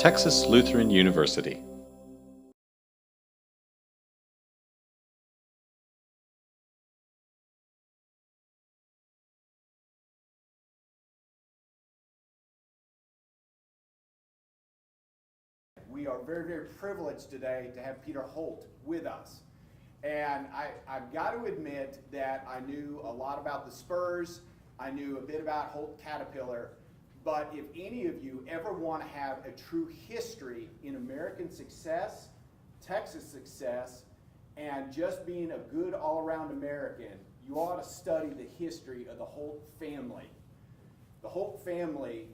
Texas Lutheran University. We are very, very privileged today to have Peter Holt with us. And I've got to admit that I knew a lot about the Spurs, I knew a bit about Holt Caterpillar, but if any of you ever want to have a true history in American success, Texas success, and just being a good all-around American, you ought to study the history of the Holt family. The Holt family,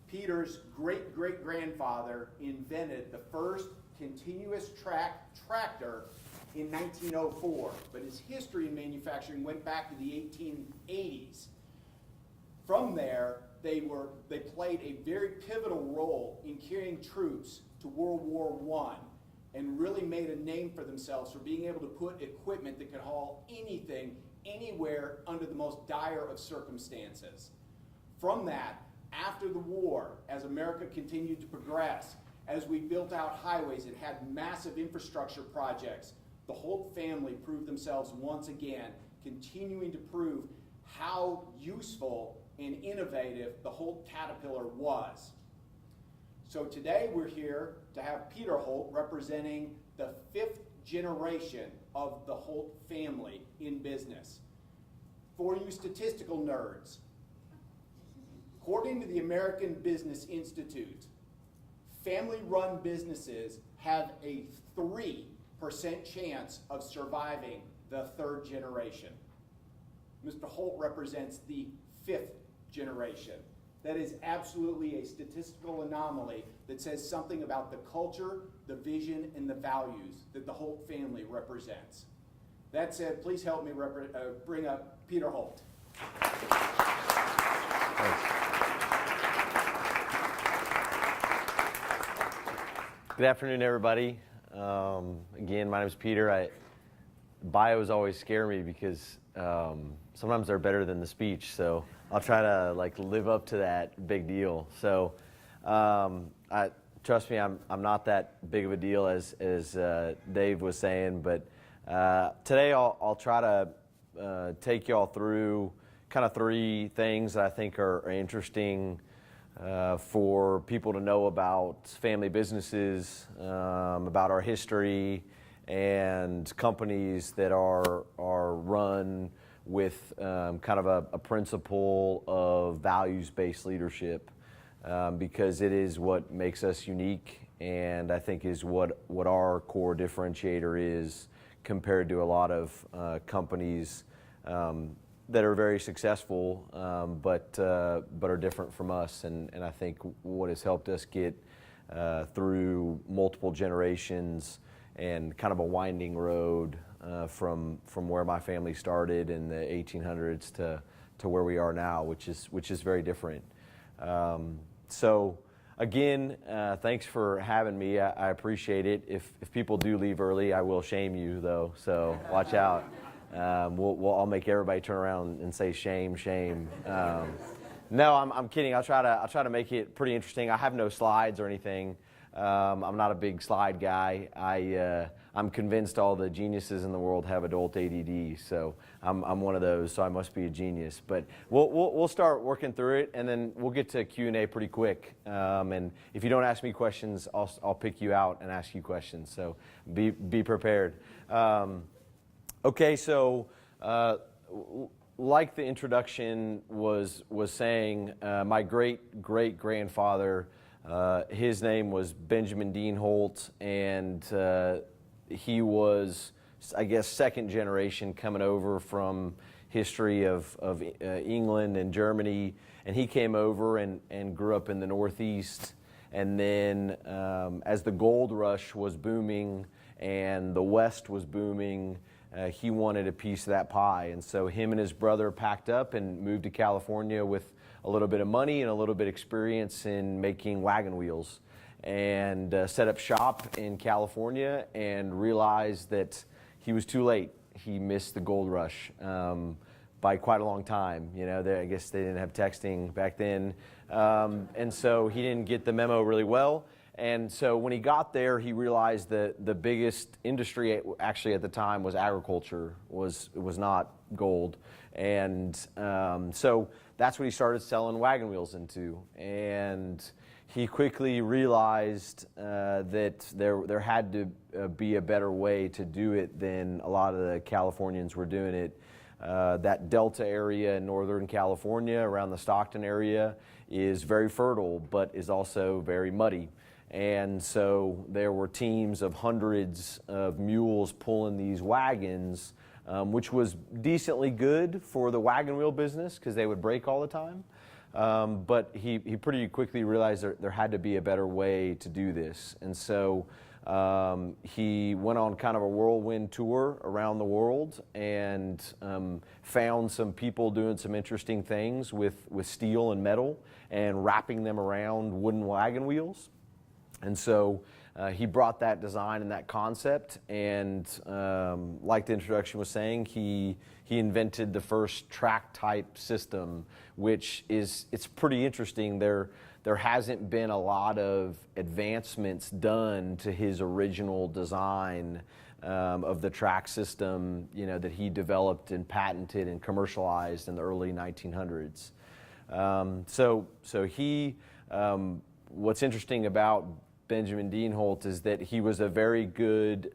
Peter's great-great-grandfather invented the first continuous track tractor in 1904, but his history in manufacturing went back to the 1880s. From there, they played a very pivotal role in carrying troops to World War I and really made a name for themselves for being able to put equipment that could haul anything, anywhere under the most dire of circumstances. From that, after the war, as America continued to progress, as we built out highways and had massive infrastructure projects, the Holt family proved themselves once again, continuing to prove how useful and innovative the Holt Caterpillar was. So today we're here to have Peter Holt representing the 5th generation of the Holt family in business. For you statistical nerds, according to the American Business Institute, family-run businesses have a 3% chance of surviving the 3rd generation. Mr. Holt represents the 5th generation. That is absolutely a statistical anomaly that says something about the culture, the vision, and the values that the Holt family represents. That said, please help me bring up Peter Holt. Thanks. Good afternoon, everybody. Again, my name is Peter. Bios always scare me because sometimes they're better than the speech, so I'll try to live up to that big deal. So trust me, I'm not that big of a deal as Dave was saying, but today I'll try to take y'all through kind of 3 things that I think are interesting for people to know about family businesses, about our history, and companies that are run with kind of a principle of values-based leadership, because it is what makes us unique, and I think is what our core differentiator is compared to a lot of companies that are very successful, but are different from us. And I think what has helped us get through multiple generations and kind of a winding road from where my family started in the 1800s to where we are now, which is very different. So again, thanks for having me. I appreciate it. If people do leave early, I will shame you though, so watch out. I'll make everybody turn around and say shame, shame. No, I'm kidding. I'll try to make it pretty interesting. I have no slides or anything. I'm not a big slide guy. I'm convinced all the geniuses in the world have adult ADD, so I'm one of those. So I must be a genius. But we'll start working through it, and then we'll get to Q&A pretty quick. And if you don't ask me questions, I'll pick you out and ask you questions. So be prepared. Okay, so like the introduction was saying, my great-great-grandfather, his name was Benjamin Dean Holt, and he was, I guess, 2nd generation coming over from history of England and Germany, and he came over and grew up in the Northeast. And then as the gold rush was booming and the West was booming, he wanted a piece of that pie. And so him and his brother packed up and moved to California with a little bit of money and a little bit of experience in making wagon wheels, and set up shop in California and realized that he was too late. He missed the gold rush by quite a long time. You know, I guess they didn't have texting back then. And so he didn't get the memo really well. And so when he got there, he realized that the biggest industry actually at the time was agriculture, was not gold. And so that's what he started selling wagon wheels into. And he quickly realized that there had to be a better way to do it than a lot of the Californians were doing it. That Delta area in Northern California, around the Stockton area, is very fertile, but is also very muddy. And so there were teams of hundreds of mules pulling these wagons, which was decently good for the wagon wheel business because they would break all the time. But he pretty quickly realized there had to be a better way to do this. And so he went on kind of a whirlwind tour around the world and found some people doing some interesting things with steel and metal and wrapping them around wooden wagon wheels. And so he brought that design and that concept, and like the introduction was saying, he invented the first track type system, which it's pretty interesting. There hasn't been a lot of advancements done to his original design of the track system, that he developed and patented and commercialized in the early 1900s. What's interesting about Benjamin Dean Holt is that he was a very good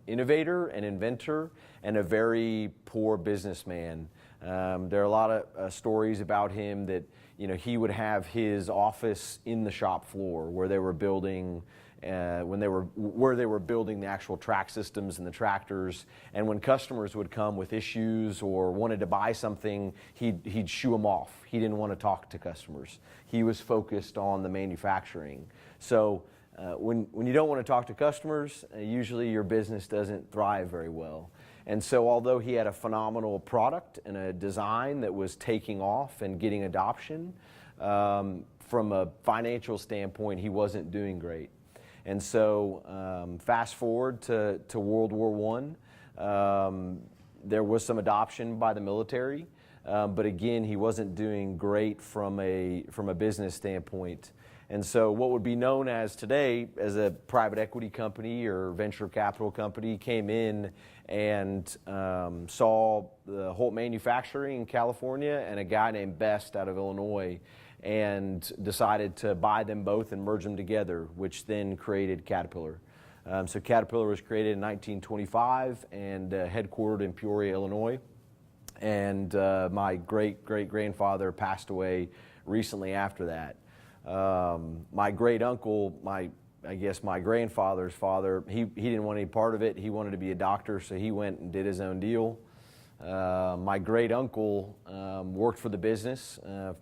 innovator and inventor and a very poor businessman. There are a lot of stories about him that he would have his office in the shop floor where they were building where they were building the actual track systems and the tractors. And when customers would come with issues or wanted to buy something, he'd shoo them off. He didn't want to talk to customers. He was focused on the manufacturing. So when you don't want to talk to customers, usually your business doesn't thrive very well. And so although he had a phenomenal product and a design that was taking off and getting adoption, from a financial standpoint, he wasn't doing great. And so fast forward to World War I, there was some adoption by the military, but again, he wasn't doing great from a business standpoint. And so what would be known as today as a private equity company or venture capital company came in and saw the Holt Manufacturing in California and a guy named Best out of Illinois, and decided to buy them both and merge them together, which then created Caterpillar. So Caterpillar was created in 1925 and headquartered in Peoria, Illinois. And my great-great-grandfather passed away recently after that. My great uncle, my grandfather's father, he didn't want any part of it. He wanted to be a doctor, so he went and did his own deal. My great uncle worked for the business,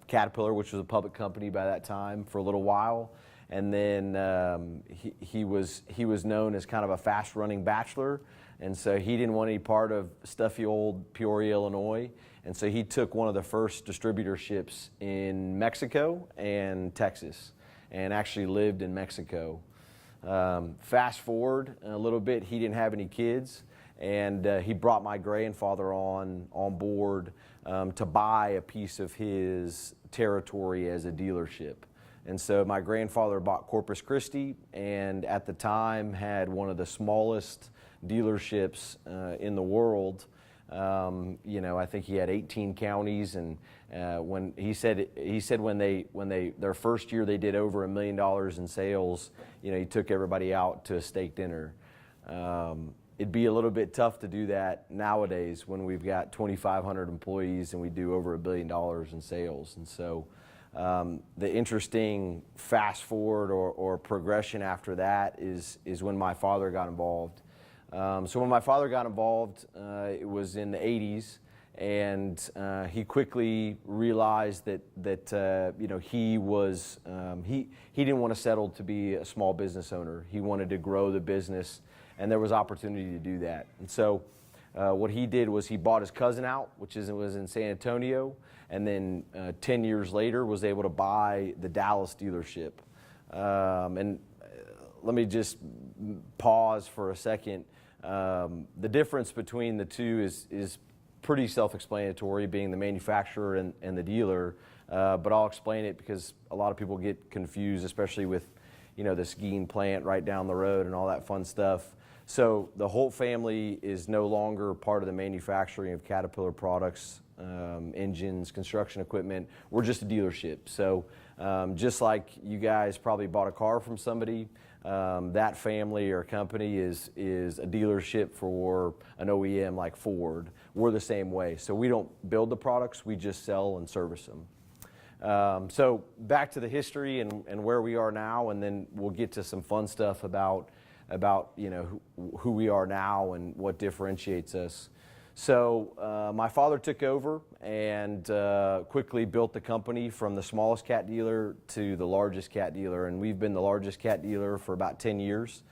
Caterpillar, which was a public company by that time, for a little while. And then he was known as kind of a fast-running bachelor, and so he didn't want any part of stuffy old Peoria, Illinois. And so he took one of the first distributorships in Mexico and Texas, and actually lived in Mexico. Fast forward a little bit, he didn't have any kids, and he brought my grandfather on board to buy a piece of his territory as a dealership. And so my grandfather bought Corpus Christi, and at the time had one of the smallest dealerships in the world. I think he had 18 counties, and when he said when their first year they did over $1 million in sales, he took everybody out to a steak dinner. It'd be a little bit tough to do that nowadays when we've got 2,500 employees and we do over $1 billion in sales. And so the interesting fast forward or progression after that is when my father got involved. So when my father got involved, it was in the 80s, and he quickly realized that he didn't want to settle to be a small business owner. He wanted to grow the business, and there was opportunity to do that. And so what he did was he bought his cousin out, which was in San Antonio, and then 10 years later was able to buy the Dallas dealership. And let me just pause for a second. The difference between the two is pretty self-explanatory, being the manufacturer and the dealer, but I'll explain it because a lot of people get confused, especially with the skiing plant right down the road and all that fun stuff. So the Holt family is no longer part of the manufacturing of Caterpillar products, engines, construction equipment. We're just a dealership. So just like you guys probably bought a car from somebody, that family or company is a dealership for an OEM like Ford. We're the same way. So we don't build the products, we just sell and service them. So back to the history and where we are now, and then we'll get to some fun stuff about who we are now and what differentiates us. So my father took over and quickly built the company from the smallest cat dealer to the largest cat dealer, and we've been the largest cat dealer for about 10 years.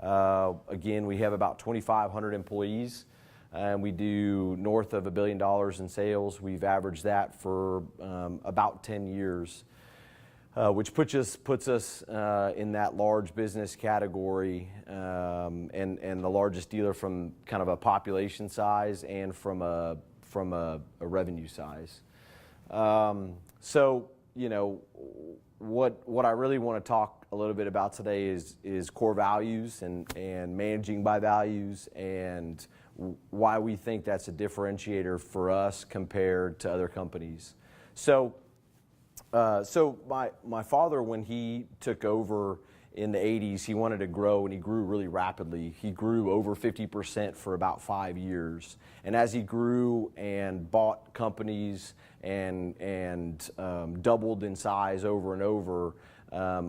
Again, we have about 2,500 employees, and we do north of $1 billion in sales. We've averaged that for about 10 years. Which puts us in that large business category and the largest dealer from kind of a population size and from a revenue size. So what I really want to talk a little bit about today is core values and managing by values, and why we think that's a differentiator for us compared to other companies. So my father, when he took over in the 80s, he wanted to grow, and he grew really rapidly. He grew over 50% for about 5 years. And as he grew and bought companies and doubled in size over and over,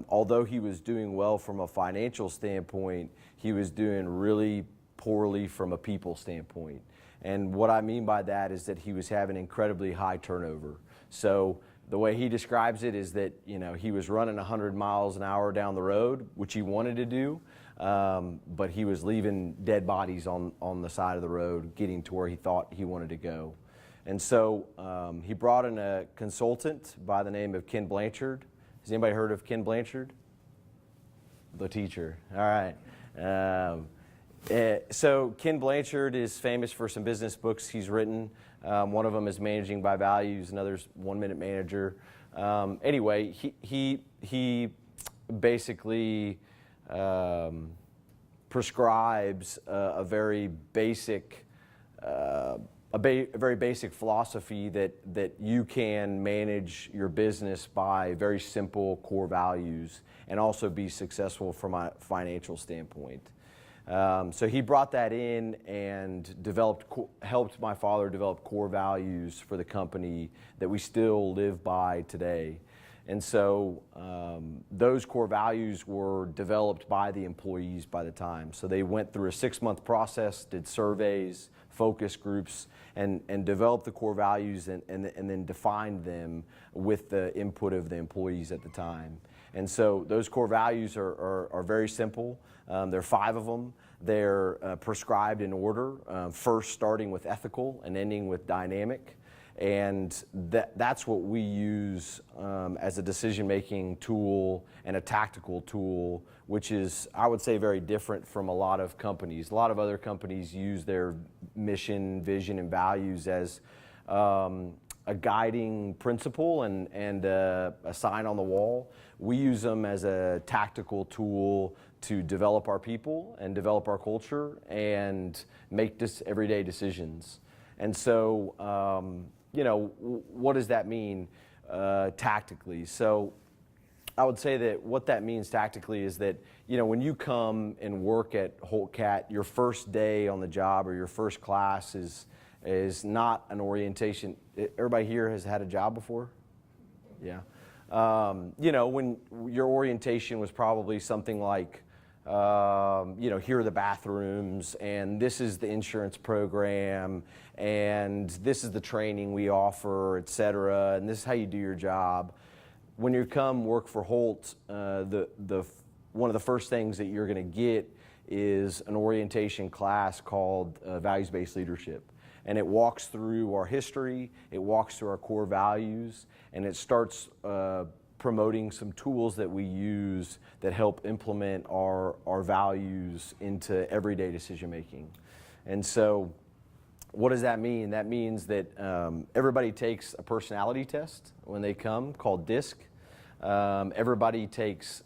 although he was doing well from a financial standpoint, he was doing really poorly from a people standpoint. And what I mean by that is that he was having incredibly high turnover. So the way he describes it is that he was running 100 miles an hour down the road, which he wanted to do, but he was leaving dead bodies on the side of the road, getting to where he thought he wanted to go. And so he brought in a consultant by the name of Ken Blanchard. Has anybody heard of Ken Blanchard? The teacher. All right. So Ken Blanchard is famous for some business books he's written. One of them is Managing by Values, another's 1 Minute Manager. Anyway, he basically prescribes a very basic philosophy that you can manage your business by very simple core values and also be successful from a financial standpoint. So he brought that in and helped my father develop core values for the company that we still live by today. And so those core values were developed by the employees by the time. So they went through a 6-month process, did surveys, focus groups, and developed the core values and then defined them with the input of the employees at the time. And so those core values are very simple. There are 5 of them. They're prescribed in order, first starting with ethical and ending with dynamic. And that's what we use as a decision-making tool and a tactical tool, which is, I would say, very different from a lot of companies. A lot of other companies use their mission, vision, and values as a guiding principle and a sign on the wall. We use them as a tactical tool to develop our people and develop our culture and make everyday decisions. And so, what does that mean tactically? So I would say that what that means tactically is that, when you come and work at HOLT CAT, your first day on the job or your first class is not an orientation. Everybody here has had a job before? Yeah. When your orientation was probably something like, here are the bathrooms, and this is the insurance program, and this is the training we offer, et cetera, and this is how you do your job. When you come work for Holt, one of the first things that you're going to get is an orientation class called Values-Based Leadership. And it walks through our history, it walks through our core values, and it starts promoting some tools that we use that help implement our values into everyday decision making. And so what does that mean? That means that everybody takes a personality test when they come called DISC. Everybody takes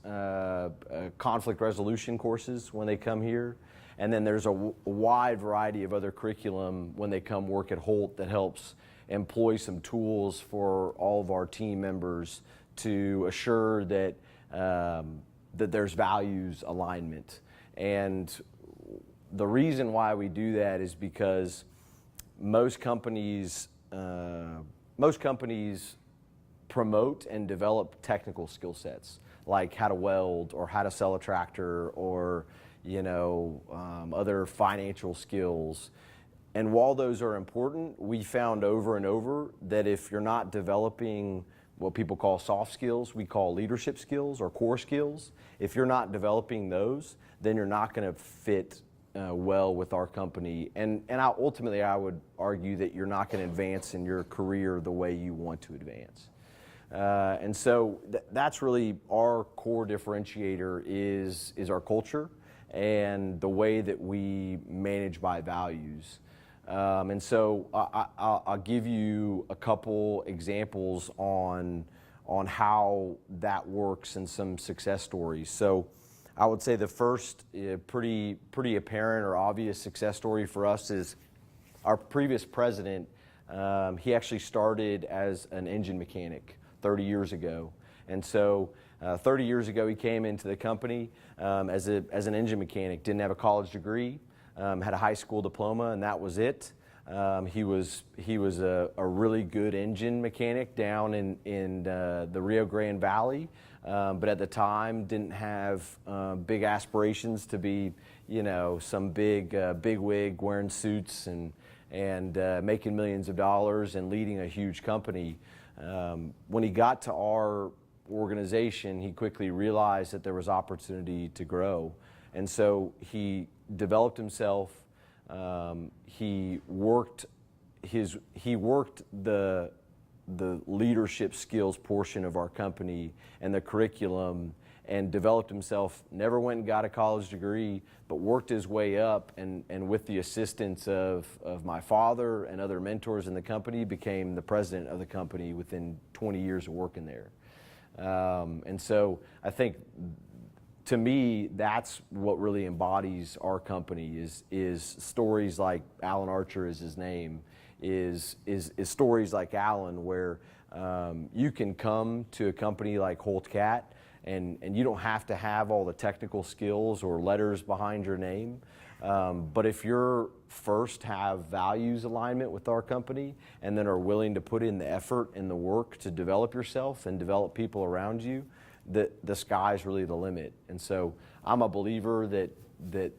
conflict resolution courses when they come here. And then there's a wide variety of other curriculum when they come work at Holt that helps employ some tools for all of our team members to assure that, that there's values alignment. And the reason why we do that is because most companies promote and develop technical skill sets, like how to weld or how to sell a tractor or other financial skills. And while those are important, we found over and over that if you're not developing what people call soft skills, we call leadership skills or core skills, if you're not developing those, then you're not going to fit well with our company. And ultimately, I would argue that you're not going to advance in your career the way you want to advance. And so that's really our core differentiator is our culture and the way that we manage by values. And so I'll give you a couple examples on how that works and some success stories. So I would say the first pretty apparent or obvious success story for us is our previous president. He actually started as an engine mechanic 30 years ago. And so 30 years ago, he came into the company as an engine mechanic, didn't have a college degree, had a high school diploma, and that was it. He was a really good engine mechanic down in the Rio Grande Valley, but at the time didn't have big aspirations to be, some big wig wearing suits and making millions of dollars and leading a huge company. When he got to our organization, he quickly realized that there was opportunity to grow, and so he developed himself. He worked the leadership skills portion of our company and the curriculum and developed himself. Never went and got a college degree, but worked his way up, and with the assistance of my father and other mentors in the company, became the president of the company within 20 years of working there. And so I think, to me, that's what really embodies our company is stories like Alan Archer is his name, is stories like Alan, where you can come to a company like HOLT CAT and you don't have to have all the technical skills or letters behind your name. But if you're first have values alignment with our company and then are willing to put in the effort and the work to develop yourself and develop people around you, the sky's really the limit. And so I'm a believer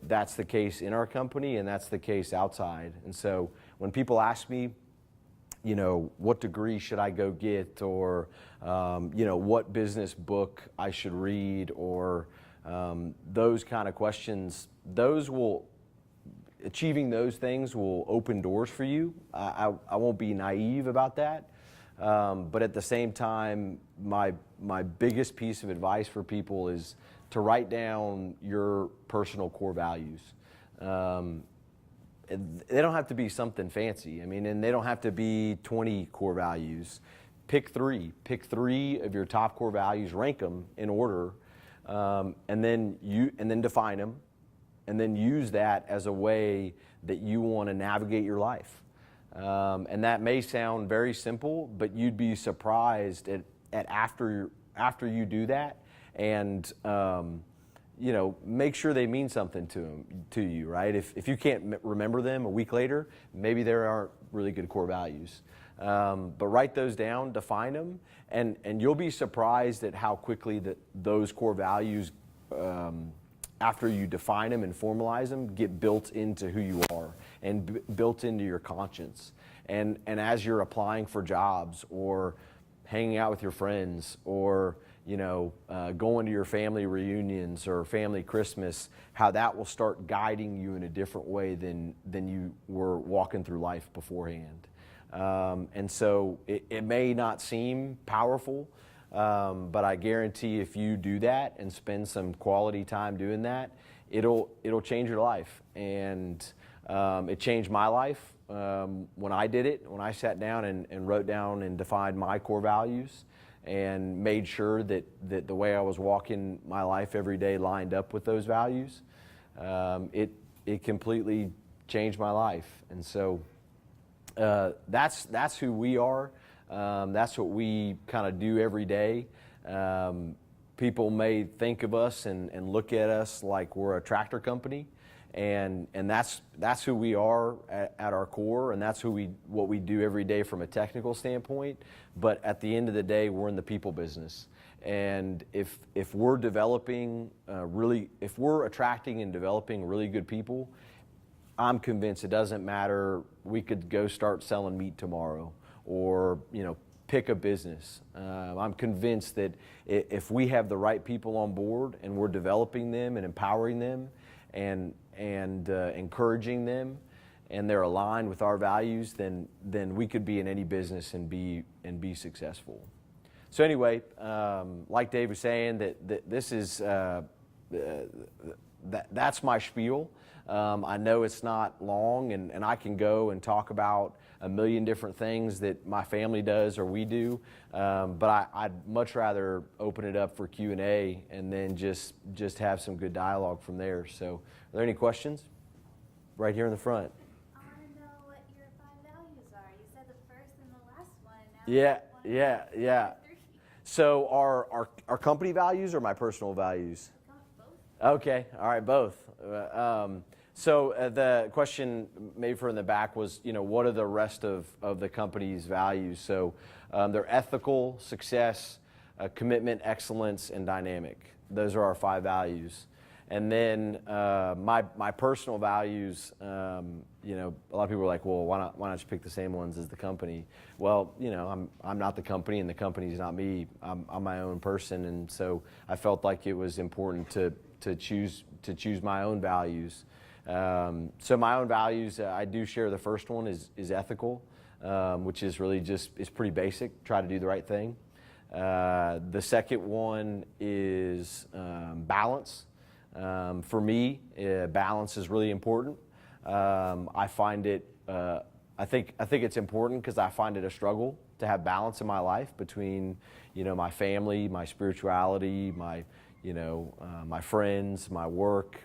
that's the case in our company and that's the case outside. And so when people ask me, what degree should I go get, or what business book I should read, or those kind of questions, achieving those things will open doors for you. I won't be naive about that. But at the same time, my biggest piece of advice for people is to write down your personal core values. They don't have to be something fancy. And they don't have to be 20 core values. Pick three of your top core values, rank them in order, and then define them, and then use that as a way that you want to navigate your life. And that may sound very simple, but you'd be surprised at after you do that, and make sure they mean something to you, right? If you can't remember them a week later, maybe there aren't really good core values. But write those down, define them, and you'll be surprised at how quickly those core values, after you define them and formalize them, get built into who you are and built into your conscience. And as you're applying for jobs or hanging out with your friends or going to your family reunions or family Christmas, how that will start guiding you in a different way than you were walking through life beforehand. And so it may not seem powerful, but I guarantee if you do that and spend some quality time doing that, it'll change your life. And it changed my life when I did it, when I sat down and wrote down and defined my core values. and made sure that the way I was walking my life every day lined up with those values, it completely changed my life. And so that's who we are. That's what we kind of do every day. People may think of us and look at us like we're a tractor company, and that's who we are at our core, and that's what we do every day from a technical standpoint. But at the end of the day, we're in the people business, and if we're developing if we're attracting and developing really good people, I'm convinced it doesn't matter. We could go start selling meat tomorrow, or pick a business. I'm convinced that if we have the right people on board and we're developing them and empowering them and encouraging them, and they're aligned with our values, then we could be in any business and be successful. So anyway, like Dave was saying, that this is that's my spiel. I know it's not long, and I can go and talk about a million different things that my family does or we do, but I'd much rather open it up for Q&A and then just have some good dialogue from there. So are there any questions? Right here in the front. I want to know what your 5 values are. You said the first and the last one. Now Yeah. So our company values or my personal values? Both. Okay, all right, both. So the question maybe for in the back was, what are the rest of the company's values? So they're ethical, success, commitment, excellence, and dynamic. Those are our 5 values. And then my personal values, a lot of people are like, well, why not just pick the same ones as the company? Well, I'm not the company, and the company's not me. I'm my own person, and so I felt like it was important to choose my own values. So my own values, I do share the first one is ethical, which is really it's pretty basic. Try to do the right thing. The second one is balance. For me, balance is really important. I find it. I think it's important because I find it a struggle to have balance in my life between, my family, my spirituality, my friends, my work.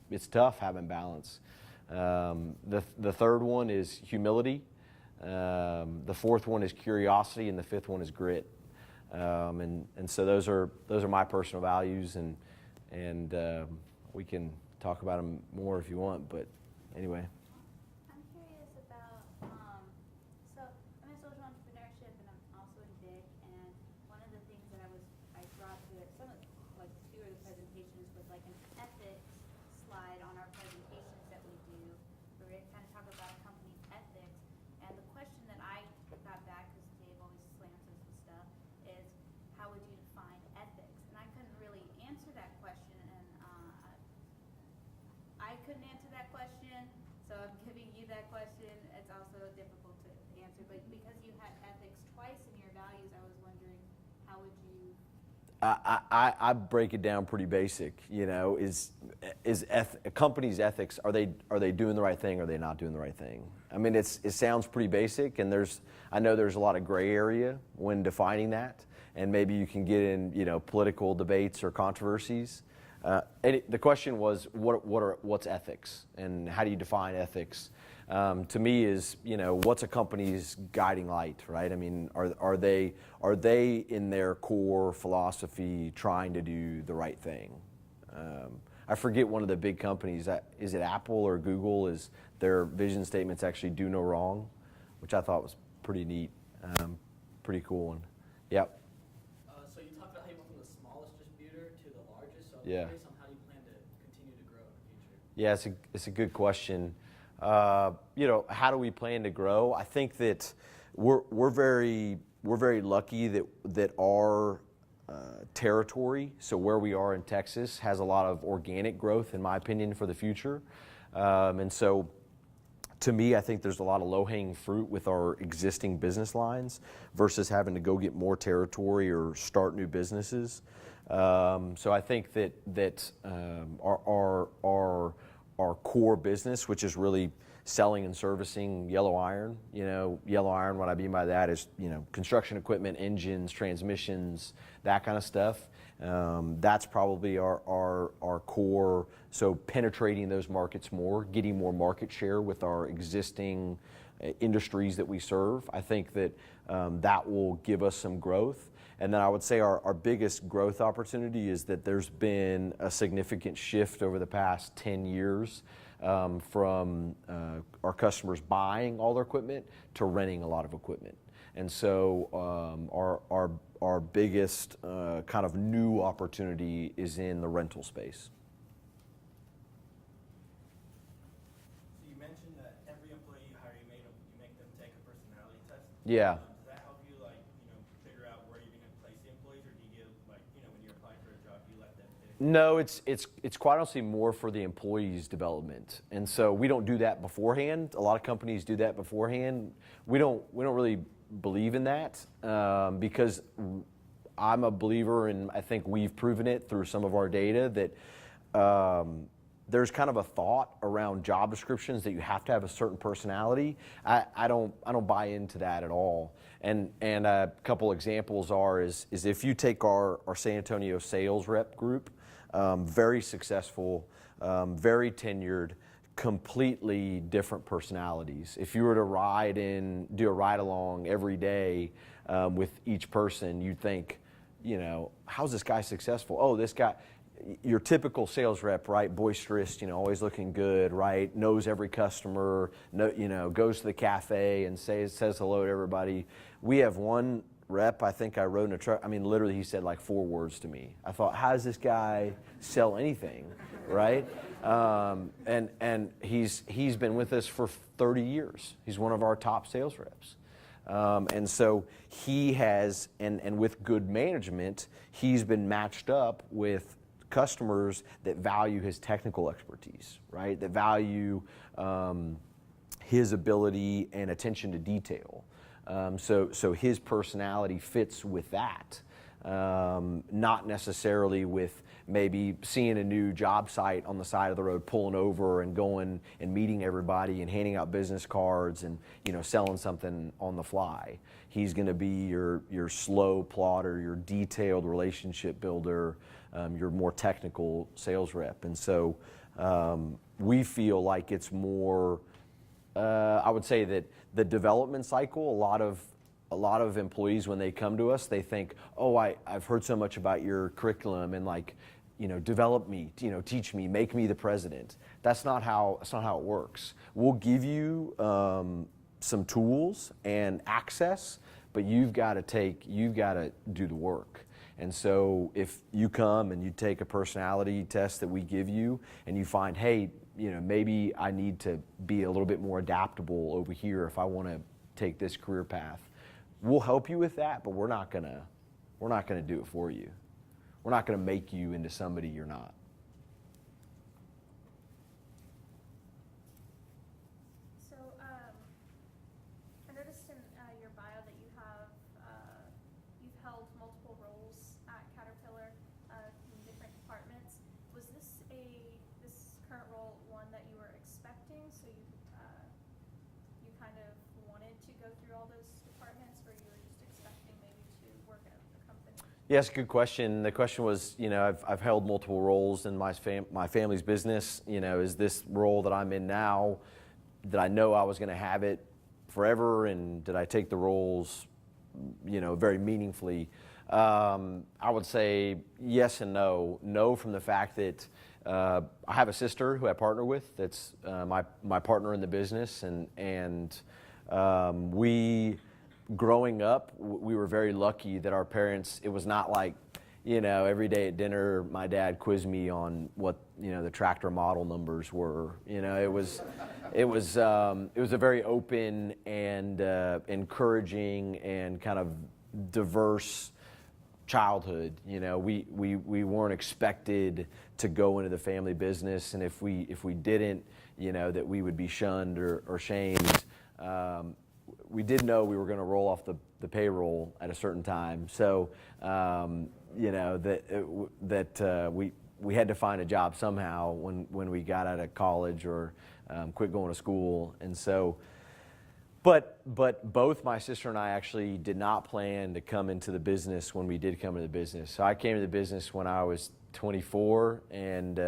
It's tough having balance. The third one is humility. The fourth one is curiosity, and the fifth one is grit. And so those are my personal values, and we can talk about them more if you want. But anyway. I'm curious about, so I'm in social entrepreneurship, and I'm also in DIC, and one of the things that I brought to it, two of the presentations was like an ethics slide on our presentations that we do, where we kind of talk about a company's ethics. And the question that I got back, because Dave always slams us with stuff, is how would you define ethics? And I couldn't really answer that question, and I couldn't answer that question, so I'm giving you that question. It's also difficult to answer, but because you had ethics twice in your values, I was wondering how would you? I break it down pretty basic. A company's ethics, are they doing the right thing, or are they not doing the right thing? I mean, it sounds pretty basic, and I know there's a lot of gray area when defining that, and maybe you can get in political debates or controversies. The question was, what's ethics, and how do you define ethics? To me, is what's a company's guiding light, right? I mean, are they in their core philosophy trying to do the right thing? I forget one of the big companies. Is it Apple or Google? Is their vision statements actually do no wrong, which I thought was pretty neat, pretty cool one. Yep. So you talked about how you went from the smallest distributor to the largest. So I'm Yeah. curious on how you plan to continue to grow in the future. Yeah, it's a good question. How do we plan to grow? I think that we're very lucky that our territory, so where we are in Texas, has a lot of organic growth, in my opinion, for the future. And so, to me, I think there's a lot of low-hanging fruit with our existing business lines versus having to go get more territory or start new businesses. So I think that our core business, which is really selling and servicing yellow iron. Yellow iron, what I mean by that is, construction equipment, engines, transmissions, that kind of stuff. That's probably our core. So penetrating those markets more, getting more market share with our existing industries that we serve. I think that that will give us some growth. And then I would say our biggest growth opportunity is that there's been a significant shift over the past 10 years from our customers buying all their equipment to renting a lot of equipment. And so our biggest kind of new opportunity is in the rental space. So you mentioned that every employee you hire, you make them take a personality test. Yeah. Does that help you, figure out where you're going to place the employees, or do you give, when you're applying for a job, do you let them pick? No, it's quite honestly more for the employee's development, and so we don't do that beforehand. A lot of companies do that beforehand. We don't really believe in that because I'm a believer, and I think we've proven it through some of our data that there's kind of a thought around job descriptions that you have to have a certain personality. I don't buy into that at all. And a couple examples is if you take our San Antonio sales rep group, very successful, very tenured, completely different personalities. If you were to do a ride along every day with each person, you'd think, how's this guy successful? Oh, this guy, your typical sales rep, right? Boisterous, always looking good, right? Knows every customer, goes to the cafe and says hello to everybody. We have one rep, I think I rode in a truck. I mean, literally, he said like 4 words to me. I thought, how does this guy sell anything, right? And he's been with us for 30 years. He's one of our top sales reps. And so he has, and with good management, he's been matched up with customers that value his technical expertise, right? That value his ability and attention to detail. So his personality fits with that, not necessarily with maybe seeing a new job site on the side of the road, pulling over and going and meeting everybody and handing out business cards and selling something on the fly. He's going to be your slow plodder, your detailed relationship builder, your more technical sales rep. And so we feel like it's more. I would say that the development cycle, a lot of employees, when they come to us, they think, oh, I've heard so much about your curriculum and develop me, teach me, make me the president. That's not how it works. We'll give you some tools and access, but you've got to do the work. And so if you come and you take a personality test that we give you and you find, hey, maybe I need to be a little bit more adaptable over here if I want to take this career path, we'll help you with that, but we're not gonna do it for you. We're not gonna make you into somebody you're not. So I noticed in your bio that you've held multiple roles at Caterpillar in different departments. Was this current role one that you were expecting? So you kind of wanted to go through all those departments, or you were just expecting maybe to work at a company? Yes, good question. The question was, I've held multiple roles in my family's business. Is this role that I'm in now, did I know I was going to have it forever, and did I take the roles, very meaningfully? I would say yes and no. No, from the fact that I have a sister who I partner with. That's my partner in the business, and we, growing up, we were very lucky that our parents. It was not like, every day at dinner, my dad quizzed me on what the tractor model numbers were. It was a very open and encouraging and kind of diverse childhood. We weren't expected to go into the family business, and if we didn't, that we would be shunned or shamed. We did know we were going to roll off the payroll at a certain time, so we had to find a job somehow when we got out of college or quit going to school. And so, but both my sister and I actually did not plan to come into the business when we did come into the business. So I came to the business when I was 24, and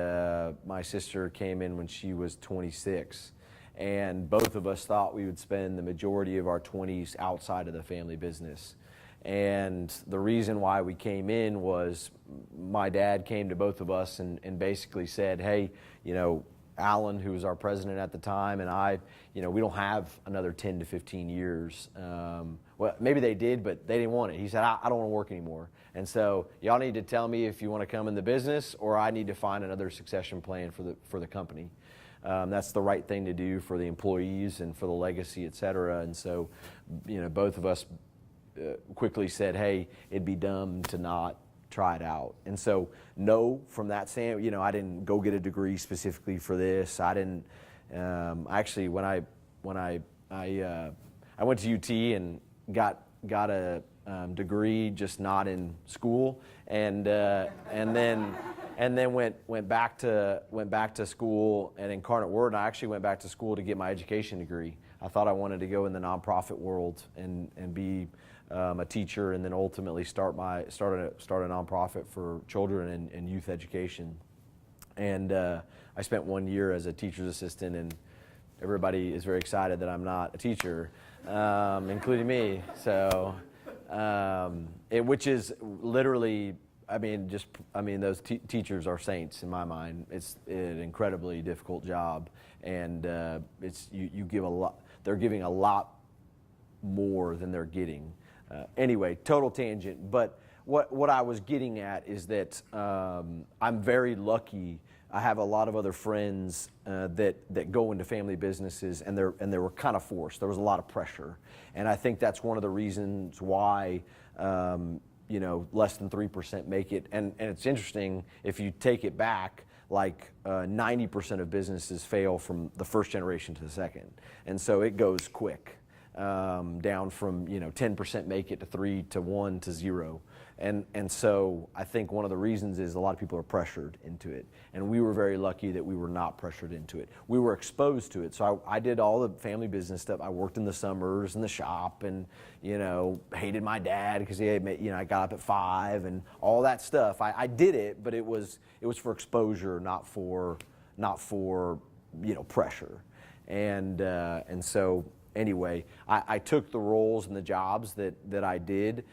my sister came in when she was 26. And both of us thought we would spend the majority of our 20s outside of the family business. And the reason why we came in was my dad came to both of us and basically said, hey, you know, Alan, who was our president at the time, and I, you know, we don't have another 10 to 15 years. Well, maybe they did, but they didn't want it. He said, I don't want to work anymore. And so y'all need to tell me if you want to come in the business, or I need to find another succession plan for the company. That's the right thing to do for the employees and for the legacy, et cetera. And so, you know, both of us quickly said, hey, it'd be dumb to not try it out. And so, no, from that standpoint, you know, I didn't go get a degree specifically for this. I didn't actually when I went to UT and got a degree, just not in school, and then went back to school at Incarnate Word. And I actually went back to school to get my education degree. I thought I wanted to go in the nonprofit world and be a teacher, and then ultimately start a nonprofit for children and youth education. And I spent 1 year as a teacher's assistant, and everybody is very excited that I'm not a teacher, including me. So, which is literally, those teachers are saints in my mind. It's an incredibly difficult job, and you give a lot. They're giving a lot more than they're getting. Anyway, total tangent, but what I was getting at is that I'm very lucky. I have a lot of other friends that go into family businesses, and they were kind of forced. There was a lot of pressure, and I think that's one of the reasons why less than 3% make it. And it's interesting, if you take it back, like 90% of businesses fail from the first generation to the second, and so it goes quick. Down from 10% make it to 3 to 1 to 0, and so I think one of the reasons is a lot of people are pressured into it, and we were very lucky that we were not pressured into it. We were exposed to it, so I did all the family business stuff. I worked in the summers in the shop, and hated my dad because he had I got up at 5 and all that stuff. I did it, but it was for exposure, not for pressure, and so. Anyway, I took the roles and the jobs that I did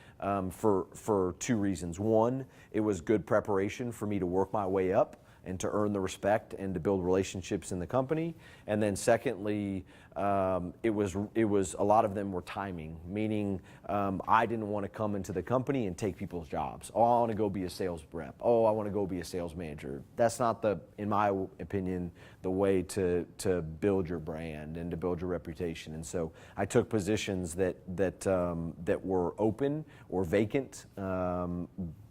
for two reasons. One, it was good preparation for me to work my way up and to earn the respect and to build relationships in the company. And then secondly, it was a lot of them were timing, meaning I didn't want to come into the company and take people's jobs. Oh, I want to go be a sales rep. Oh, I want to go be a sales manager. That's not in my opinion, the way to build your brand and to build your reputation. And so I took positions that were open or vacant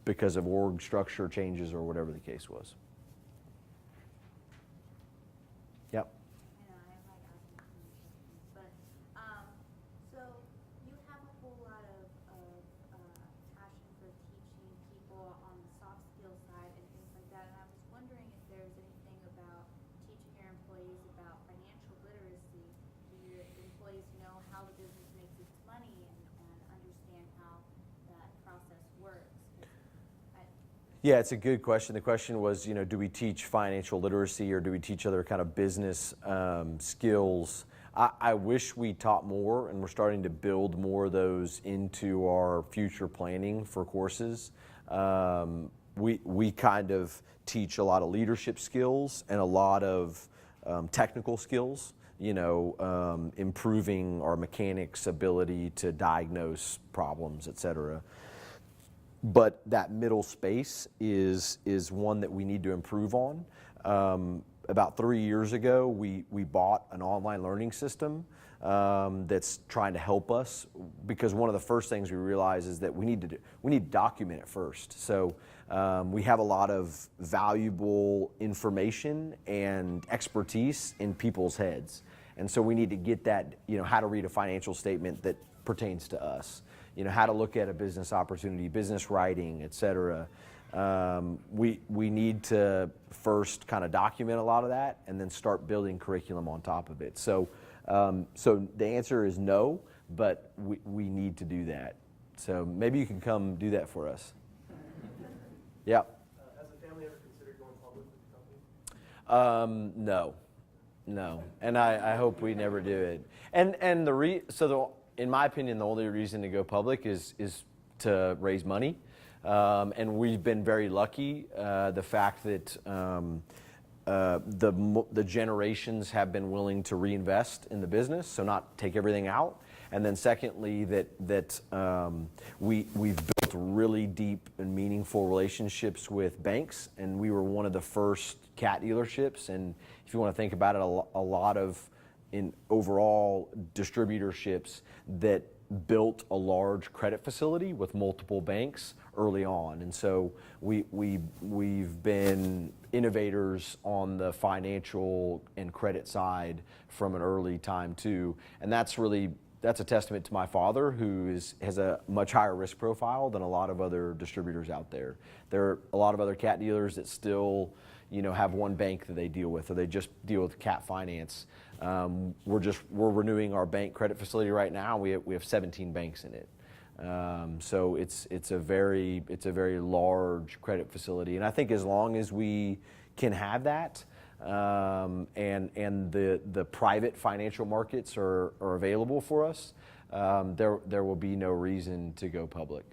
because of org structure changes or whatever the case was. Yep. I know, I like asking so many questions, but, so you have a whole lot of passion for teaching people on the soft skill side and things like that, and I was wondering if there's anything about teaching your employees about financial literacy. Do your employees know how the business makes its money and understand how that process works? 'Cause Yeah, it's a good question. The question was, do we teach financial literacy or do we teach other kind of business skills? I wish we taught more, and we're starting to build more of those into our future planning for courses. We kind of teach a lot of leadership skills and a lot of technical skills, improving our mechanics' ability to diagnose problems, et cetera. But that middle space is one that we need to improve on. About 3 years ago, we bought an online learning system that's trying to help us, because one of the first things we realized is that we need to document it first. So we have a lot of valuable information and expertise in people's heads, and so we need to get that, how to read a financial statement that pertains to us. How to look at a business opportunity, business writing, et cetera. we need to first kind of document a lot of that and then start building curriculum on top of it. So the answer is no, but we need to do that. So maybe you can come do that for us. Yeah. Has the family ever considered going public with the company? No, and I hope we never do it. And in my opinion, the only reason to go public is to raise money, and we've been very lucky. The fact that the generations have been willing to reinvest in the business, so not take everything out. And then secondly, that we've built really deep and meaningful relationships with banks, and we were one of the first cat dealerships. And if you want to think about it, a lot of overall distributorships that built a large credit facility with multiple banks early on. And so we've been innovators on the financial and credit side from an early time too. And that's a testament to my father, who has a much higher risk profile than a lot of other distributors out there. There are a lot of other cat dealers that still, have one bank that they deal with, or they just deal with cat finance. We're renewing our bank credit facility right now. We have 17 banks in it. So it's a very large credit facility, and I think as long as we can have that, and the private financial markets are available for us, there will be no reason to go public.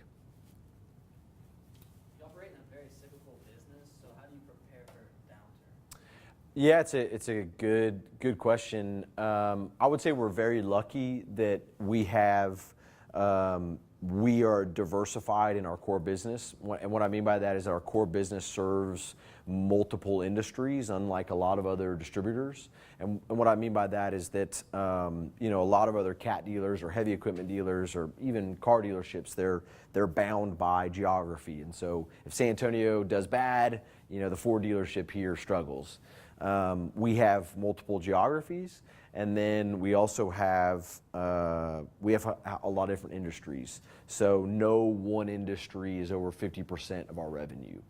You operate in a very cyclical business, so how do you prepare for a downturn? Yeah, it's a good question. I would say we're very lucky that we are diversified in our core business. And what I mean by that is our core business serves multiple industries, unlike a lot of other distributors. And what I mean by that is that a lot of other cat dealers or heavy equipment dealers or even car dealerships, they're bound by geography. And so if San Antonio does bad, the Ford dealership here struggles. We have multiple geographies. And then we also have a lot of different industries. So no one industry is over 50% of our revenue.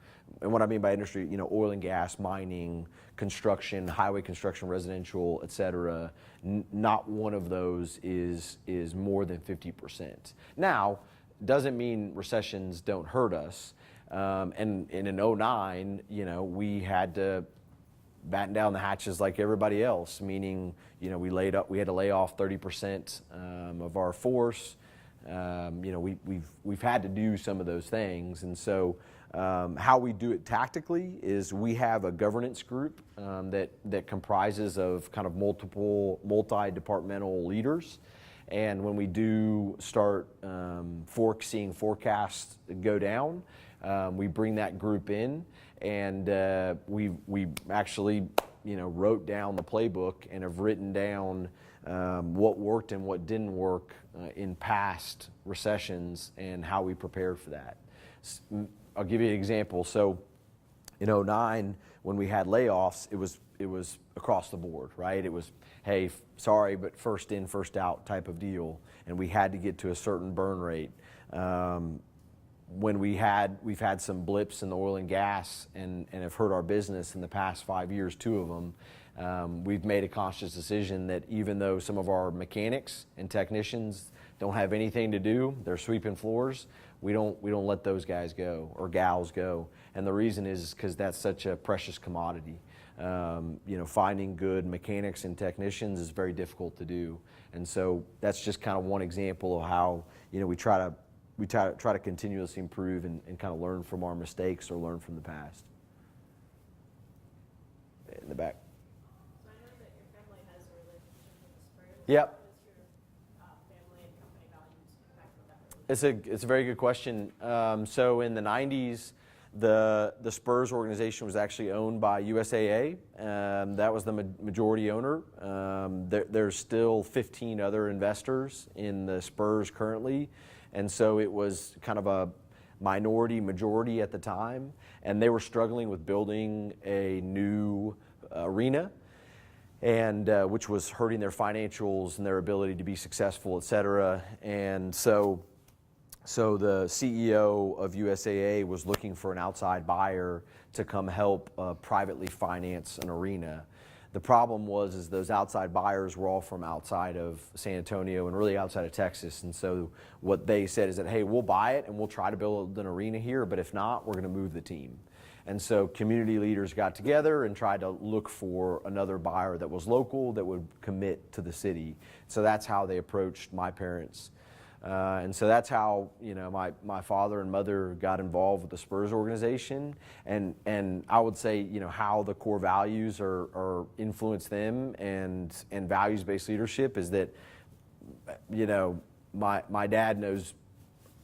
And what I mean by industry, oil and gas, mining, construction, highway construction, residential, et cetera. Not one of those is more than 50%. Now, doesn't mean recessions don't hurt us. And in 2009, we had to batten down the hatches like everybody else, meaning we had to lay off 30% of our force. We've had to do some of those things, and so how we do it tactically is we have a governance group that comprises of kind of multiple multi-departmental leaders. And when we do start seeing forecasts go down, we bring that group in, and we actually wrote down the playbook and have written down what worked and what didn't work in past recessions and how we prepared for that. I'll give you an example. So in 2009, when we had layoffs, it was across the board, right? It was, hey, sorry, but first in, first out type of deal, and we had to get to a certain burn rate. When we've had some blips in the oil and gas and have hurt our business in the past 5 years, 2 of them, we've made a conscious decision that even though some of our mechanics and technicians don't have anything to do, they're sweeping floors, we don't let those guys go or gals go. And the reason is because that's such a precious commodity. Finding good mechanics and technicians is very difficult to do. And so that's just kind of one example of how we try to continuously improve and kind of learn from our mistakes or learn from the past. In the back. So I know that your family has a relationship with the Spurs. Yep. How does your family and company values impact that relationship? It's a very good question. So in the 90s, the Spurs organization was actually owned by USAA. That was the majority owner. There's still 15 other investors in the Spurs currently. And so it was kind of a majority at the time, and they were struggling with building a new arena, and which was hurting their financials and their ability to be successful, et cetera. And so So the CEO of USAA was looking for an outside buyer to come help privately finance an arena. The problem was those outside buyers were all from outside of San Antonio and really outside of Texas. And so what they said is that, hey, we'll buy it and we'll try to build an arena here, but if not, we're going to move the team. And so community leaders got together and tried to look for another buyer that was local that would commit to the city. So that's how they approached my parents. And so that's how, you know, my father and mother got involved with the Spurs organization. And I would say, you know, how the core values are influence them and values-based leadership is that, you know, my dad knows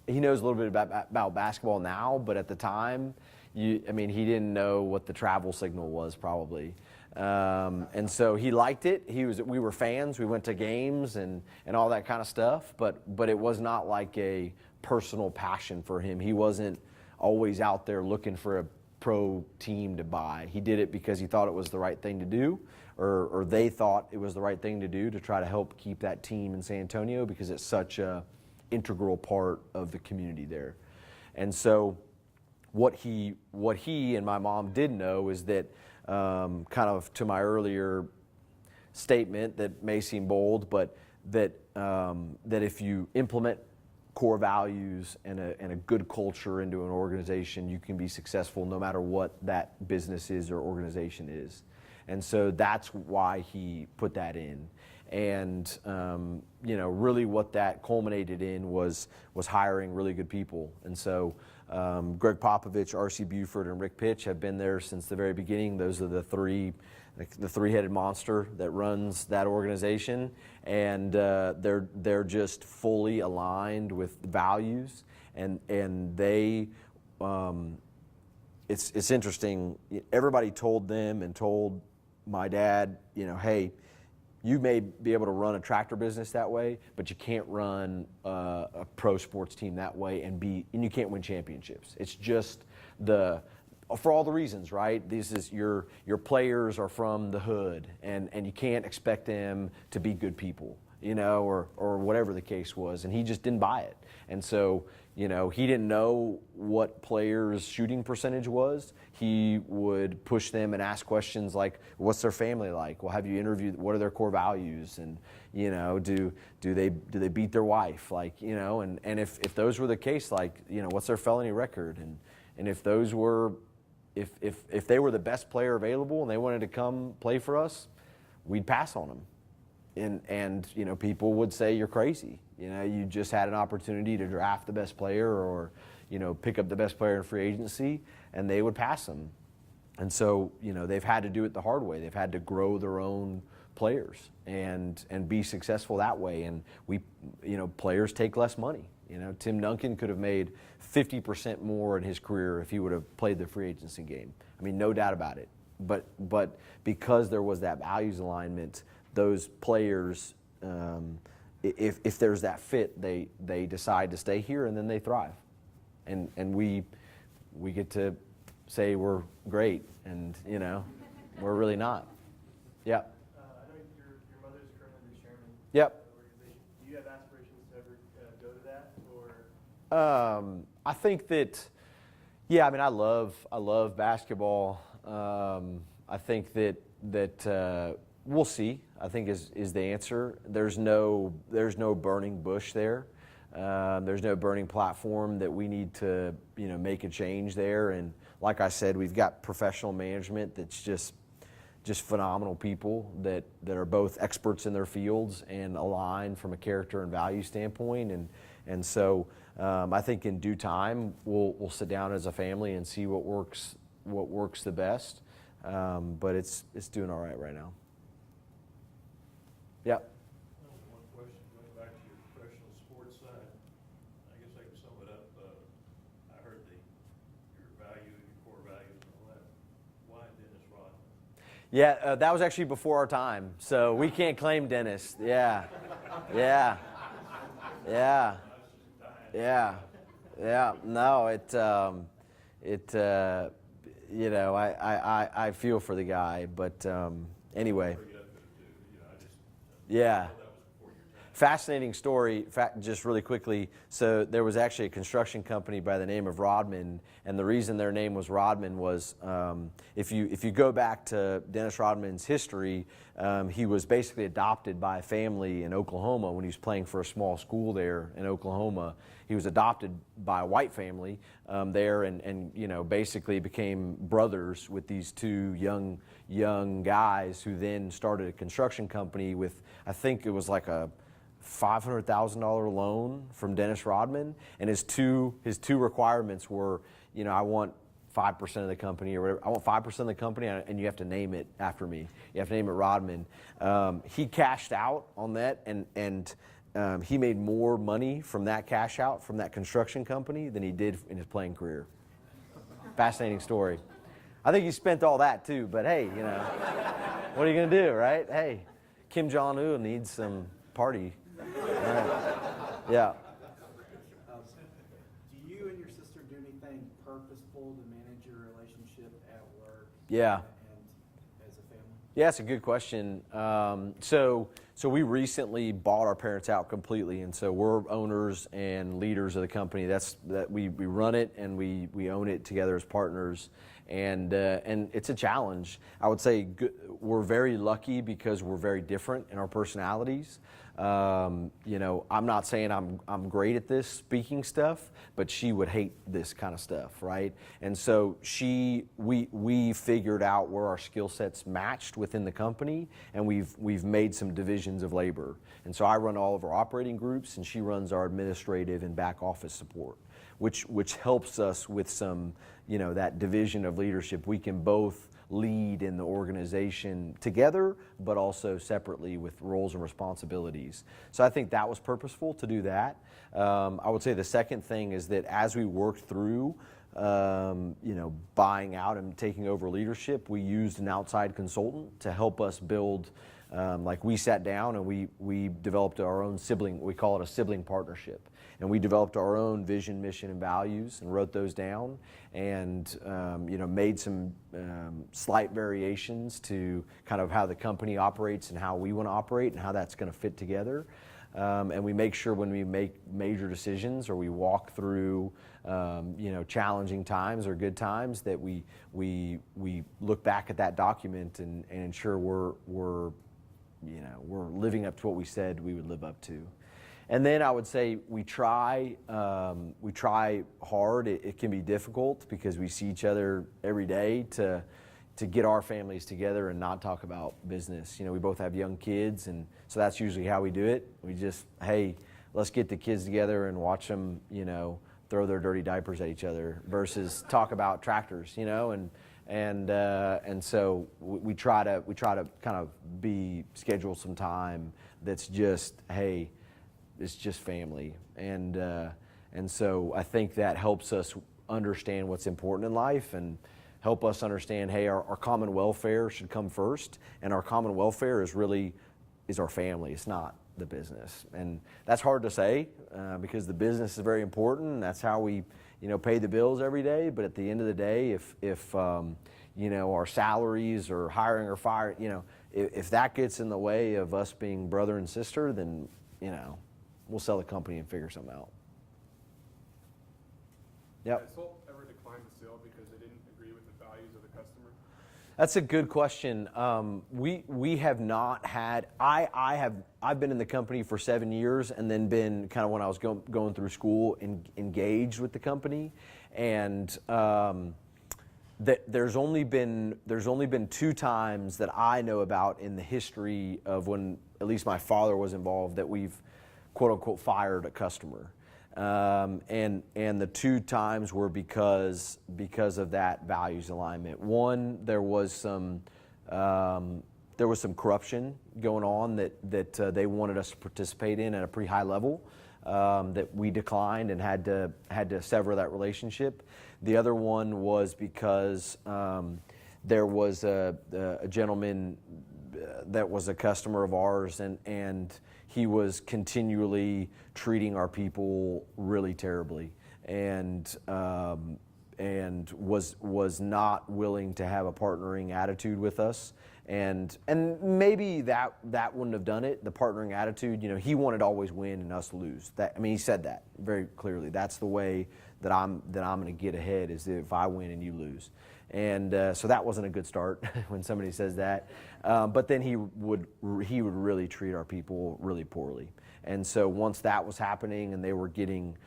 a little bit about basketball now, but at the time, he didn't know what the travel signal was probably. And so he liked it. We were fans. We went to games and all that kind of stuff. But it was not like a personal passion for him. He wasn't always out there looking for a pro team to buy. He did it because he thought it was the right thing to do, or they thought it was the right thing to do to try to help keep that team in San Antonio because it's such a integral part of the community there. And so what he and my mom did know is that, kind of to my earlier statement that may seem bold, but that if you implement core values and a good culture into an organization, you can be successful no matter what that business is or organization is. And so that's why he put that in. And really what that culminated in was hiring really good people. And so Greg Popovich, R.C. Buford, and Rick Pitch have been there since the very beginning. Those are the three-headed monster that runs that organization, and they're just fully aligned with values, and they. It's interesting. Everybody told them and told my dad, hey, you may be able to run a tractor business that way, but you can't run a pro sports team that way and you can't win championships. It's just for all the reasons, right? This is your players are from the hood, and you can't expect them to be good people, or whatever the case was. And he just didn't buy it. And so, he didn't know what players' shooting percentage was. He would push them and ask questions like, what's their family like? Well, have you interviewed, what are their core values? And, do they beat their wife? Like, and if those were the case, like, what's their felony record? And if those were, if they were the best player available and they wanted to come play for us, we'd pass on them. And people would say you're crazy. You just had an opportunity to draft the best player or, pick up the best player in free agency, and they would pass them. And so, they've had to do it the hard way. They've had to grow their own players and be successful that way. And players take less money. Tim Duncan could have made 50% more in his career if he would have played the free agency game. I mean, no doubt about it. But because there was that values alignment, those players, if there's that fit, they decide to stay here and then they thrive. And we get to say we're great, and we're really not. Yeah. I know your mother is currently the chairman Yep. of the organization. Do you have aspirations to ever go to that, or? I think that, I love basketball. I think that we'll see, I think is the answer. There's no burning bush there. There's no burning platform that we need to, make a change there. And like I said, we've got professional management that's just phenomenal people that are both experts in their fields and aligned from a character and value standpoint. And so I think in due time we'll sit down as a family and see what works the best. But it's doing all right now. Yep. One question, going back to your professional sports side, I guess I can sum it up. I heard your value, your core values and all that. Why Dennis Rodman? Yeah, that was actually before our time, so we can't claim Dennis. Yeah. No, I feel for the guy, but anyway. Yeah. Fascinating story, just really quickly. So there was actually a construction company by the name of Rodman, and the reason their name was Rodman was if you go back to Dennis Rodman's history, he was basically adopted by a family in Oklahoma when he was playing for a small school there in Oklahoma. He was adopted by a white family there, and basically became brothers with these two young guys who then started a construction company with, I think it was like a $500,000 loan from Dennis Rodman, and his two requirements were, I want 5% of the company, or whatever. I want 5% of the company, and you have to name it after me. You have to name it Rodman. He cashed out on that, and he made more money from that cash out from that construction company than he did in his playing career. Fascinating story. I think he spent all that too, but hey, what are you gonna do, right? Hey, Kim Jong-un needs some party. Right. Yeah. Do you and your sister do anything purposeful to manage your relationship at work? Yeah. And as a family? Yeah, it's a good question. So we recently bought our parents out completely, and so we're owners and leaders of the company. That we run it and we own it together as partners, and it's a challenge. I would say we're very lucky because we're very different in our personalities. I'm not saying I'm great at this speaking stuff, but she would hate this kind of stuff, right? And so we figured out where our skill sets matched within the company, and we've made some divisions of labor. And so I run all of our operating groups, and she runs our administrative and back office support, which helps us with some, that division of leadership. We can both lead in the organization together, but also separately with roles and responsibilities. So I think that was purposeful to do that. I would say the second thing is that as we worked through, buying out and taking over leadership, we used an outside consultant to help us build. Like we sat down and we developed our own sibling. We call it a sibling partnership. And we developed our own vision, mission, and values and wrote those down, and made some slight variations to kind of how the company operates and how we want to operate and how that's going to fit together. And we make sure when we make major decisions or we walk through challenging times or good times that we look back at that document and ensure we're living up to what we said we would live up to. And then I would say we try hard. It can be difficult because we see each other every day to get our families together and not talk about business. We both have young kids, and so that's usually how we do it. We just, hey, let's get the kids together and watch them, throw their dirty diapers at each other versus talk about tractors, and so we try to kind of schedule some time that's just, hey, it's just family, and so I think that helps us understand what's important in life and help us understand, hey, our common welfare should come first, and our common welfare is our family. It's not the business, and that's hard to say because the business is very important. And that's how we, pay the bills every day. But at the end of the day, if our salaries or hiring or firing, if that gets in the way of us being brother and sister, then we'll sell the company and figure something out. Yep. Has HOLT ever declined to sell because they didn't agree with the values of the customer? That's a good question. We have not had. I've been in the company for 7 years, and then been kind of when I was going through school engaged with the company, and there's only been 2 times that I know about in the history of when at least my father was involved that we've quote unquote fired a customer. And the 2 times were because of that values alignment. One, there was some corruption going on that they wanted us to participate in at a pretty high level, that we declined and had to sever that relationship. The other one was because there was a gentleman that was a customer of ours, and he was continually treating our people really terribly, and was not willing to have a partnering attitude with us. And maybe that wouldn't have done it. The partnering attitude, he wanted to always win and us lose. He said that very clearly. That's the way that I'm going to get ahead, is if I win and you lose. And so that wasn't a good start when somebody says that. But then he would really treat our people really poorly. And so once that was happening and they were getting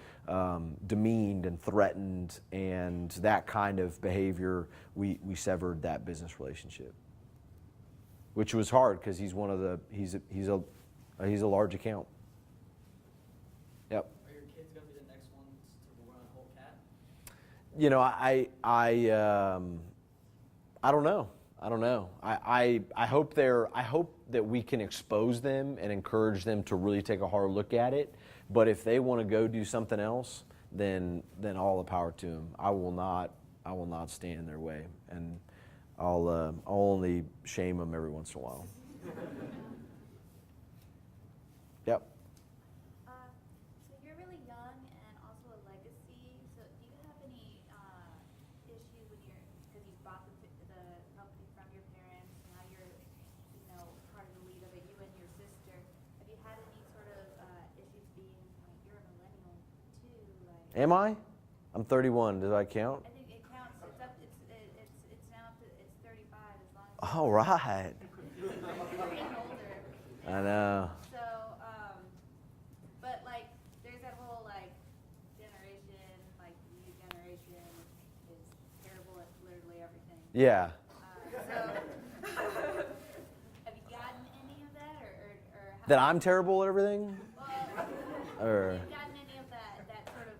demeaned and threatened and that kind of behavior, we severed that business relationship, which was hard because he's a large account. Yep. Are your kids going to be the next ones to run HOLT CAT? I don't know. I hope that we can expose them and encourage them to really take a hard look at it. But if they want to go do something else, then all the power to them. I will not stand in their way, and I'll only shame them every once in a while. Yep. So you're really young and also a legacy. So do you have any issue when because you bought the company from your parents, now you're, part of the lead of it, you and your sister. Have you had any sort of issues being, you're a millennial too, Am I? I'm 31. Does that count? I think it counts. It's up. It's now up to, it's 35 as long as. All right. You're getting older. I know. So, but there's that whole generation, the new generation is terrible at literally everything. Yeah. So, have you gotten any of that, or how? That I'm terrible at everything? Well, Or. have you gotten any of that sort of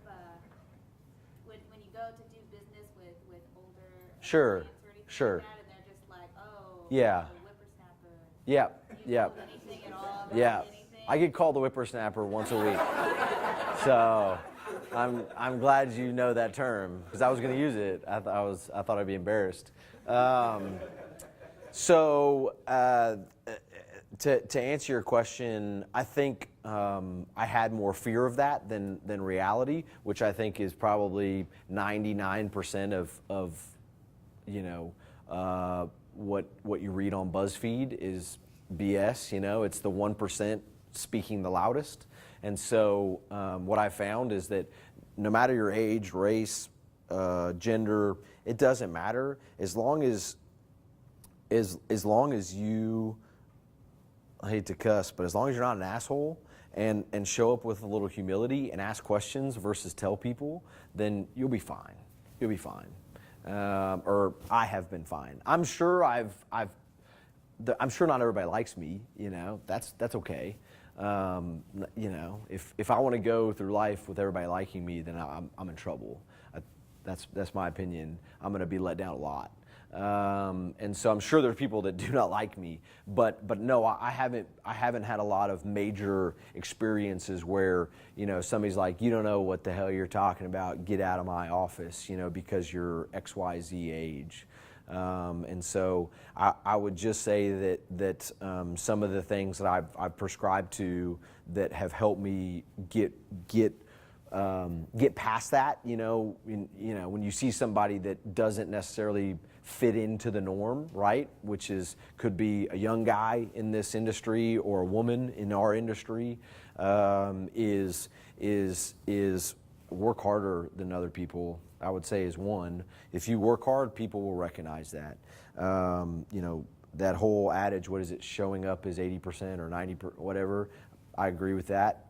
when you go to do business with older Sure. clients or anything Sure. like that, and they're just like, oh, Yeah. the whippersnapper. Yep. Do you Yep. know anything at all about Yeah. anything? I get called the whippersnapper once a week. So I'm glad you know that term, because I was going to use it. I thought I'd be embarrassed. So to answer your question, I think I had more fear of that than reality, which I think is probably 99% of what you read on BuzzFeed is BS. It's the 1% speaking the loudest. And so what I found is that no matter your age, race, gender, it doesn't matter, as long as you, I hate to cuss, but as long as you're not an asshole and show up with a little humility and ask questions versus tell people, then you'll be fine. You'll be fine. Or I have been fine. I'm sure I'm sure not everybody likes me. That's okay. If I want to go through life with everybody liking me, then I'm in trouble. That's my opinion. I'm going to be let down a lot. And so I'm sure there's people that do not like me, but no, I haven't had a lot of major experiences where somebody's like, you don't know what the hell you're talking about, get out of my office, because you're XYZ age. And so I would just say that some of the things that I've prescribed to that have helped me get past that, when you see somebody that doesn't necessarily fit into the norm, right? Which could be a young guy in this industry or a woman in our industry, is work harder than other people. I would say is one. If you work hard, people will recognize that. That whole adage, what is it, showing up is 80% or 90%, whatever. I agree with that.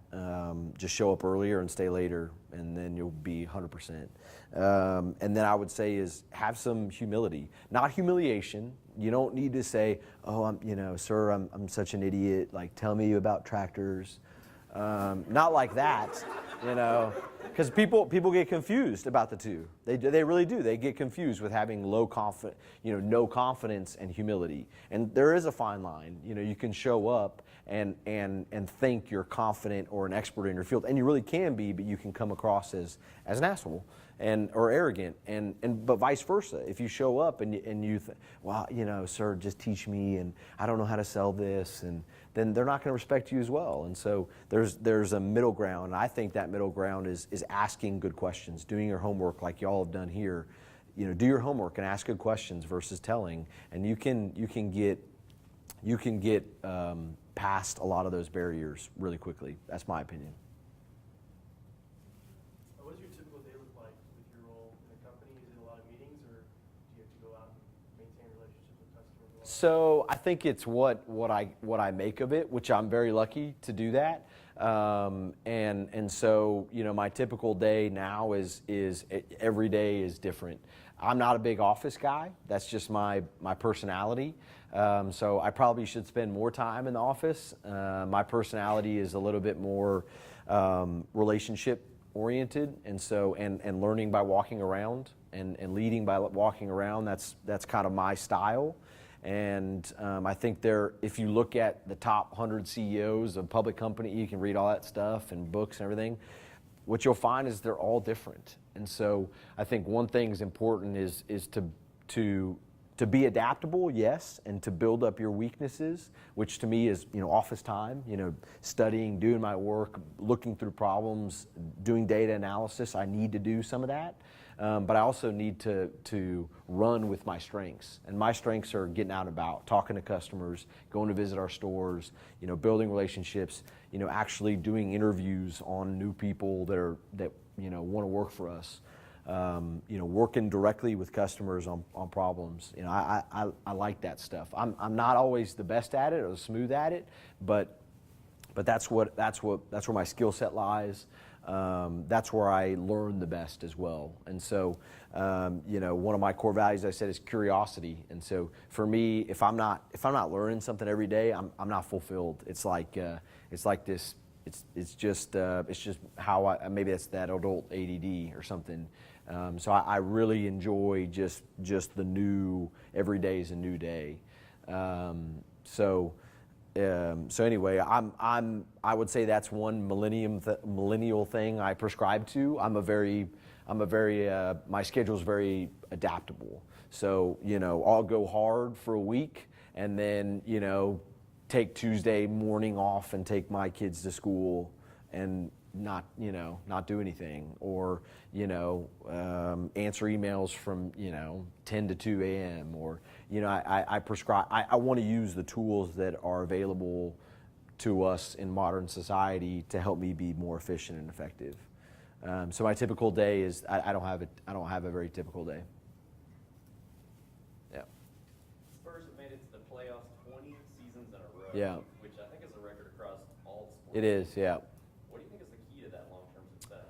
Just show up earlier and stay later, and then you'll be 100%. And then I would say is have some humility, not humiliation. You don't need to say, "Oh, sir, I'm such an idiot. Like, tell me about tractors." Not like that, because people get confused about the two. They really do. They get confused with having no confidence and humility. And there is a fine line. You can show up and think you're confident or an expert in your field, and you really can be, but you can come across as an asshole or arrogant, but vice versa. If you show up and you think, well, sir, just teach me, and I don't know how to sell this, and then they're not going to respect you as well. And so there's a middle ground. And I think that middle ground is is asking good questions, doing your homework like y'all have done here. Do your homework and ask good questions versus telling, and you can get past a lot of those barriers really quickly. That's my opinion. What does your typical day look like with your role in the company? Is it a lot of meetings, or do you have to go out and maintain relationships with customers? So I think it's what I make of it, which I'm very lucky to do that. And so my typical day now is every day is different. I'm not a big office guy. That's just my personality. So I probably should spend more time in the office. My personality is a little bit more relationship oriented, and learning by walking around and leading by walking around. That's kind of my style. And I think if you look at the top 100 CEOs of public company, you can read all that stuff and books and everything. What you'll find is they're all different. And so I think one thing is important is to be adaptable, yes, and to build up your weaknesses, which to me is office time, studying, doing my work, looking through problems, doing data analysis. I need to do some of that. But I also need to run with my strengths. And my strengths are getting out and about, talking to customers, going to visit our stores, building relationships, actually doing interviews on new people that want to work for us. Working directly with customers on problems. I like that stuff. I'm not always the best at it or smooth at it, but that's where my skill set lies. That's where I learn the best as well. And so, one of my core values, I said, is curiosity. And so for me, if I'm not learning something every day, I'm not fulfilled. It's like this. It's just how maybe it's that adult ADD or something. So I really enjoy just the new. Every day is a new day. So anyway, I would say that's one millennial thing I prescribe to. My schedule is very adaptable. So I'll go hard for a week and then take Tuesday morning off and take my kids to school and not do anything, or answer emails from 10 to 2 a.m. or I want to use the tools that are available to us in modern society to help me be more efficient and effective. So my typical day is I don't have a very typical day. Yeah. Spurs have made it to the playoffs 20 seasons in a row. Yeah. Which I think is a record across all sports. It is, yeah. What do you think is the key to that long-term success?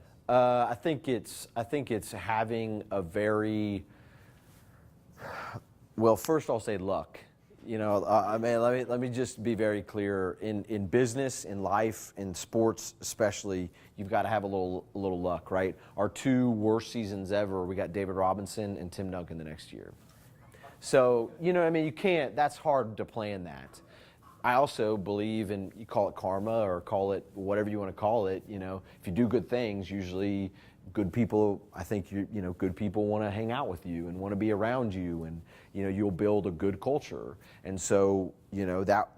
I think it's having a very well. First, I'll say luck. Let me just be very clear. In business, in life, in sports especially, you've got to have a little luck, right? Our two worst seasons ever, we got David Robinson and Tim Duncan the next year. So you can't. That's hard to plan that. I also believe in, you call it karma or call it whatever you want to call it. If you do good things, usually good people. I think good people want to hang out with you and want to be around you, and you'll build a good culture. And so that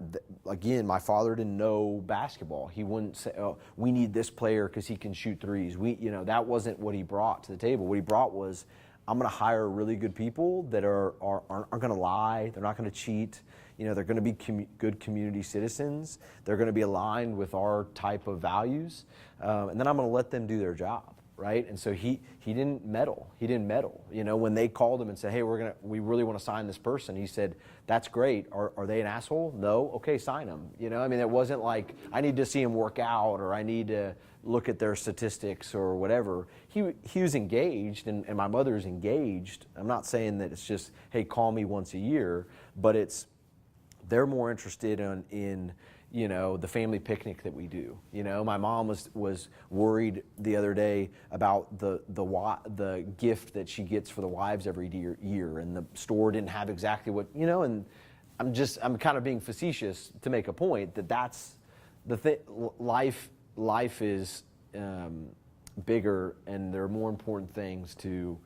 again, my father didn't know basketball. He wouldn't say, "Oh, we need this player because he can shoot threes." That wasn't what he brought to the table. What he brought was, I'm going to hire really good people that aren't going to lie. They're not going to cheat. They're going to be good community citizens. They're going to be aligned with our type of values, and then I'm going to let them do their job, right? And so he didn't meddle. He didn't meddle. When they called him and said, "Hey, we really want to sign this person," he said, "That's great. Are they an asshole? No. Okay, sign them." It wasn't like I need to see him work out or I need to look at their statistics or whatever. He was engaged, and my mother's engaged. I'm not saying that it's just, "Hey, call me once a year," but they're more interested in the family picnic that we do. My mom was worried the other day about the gift that she gets for the wives every year, and the store didn't have exactly what and I'm kind of being facetious to make a point that's the thing. Life is bigger, and there are more important things to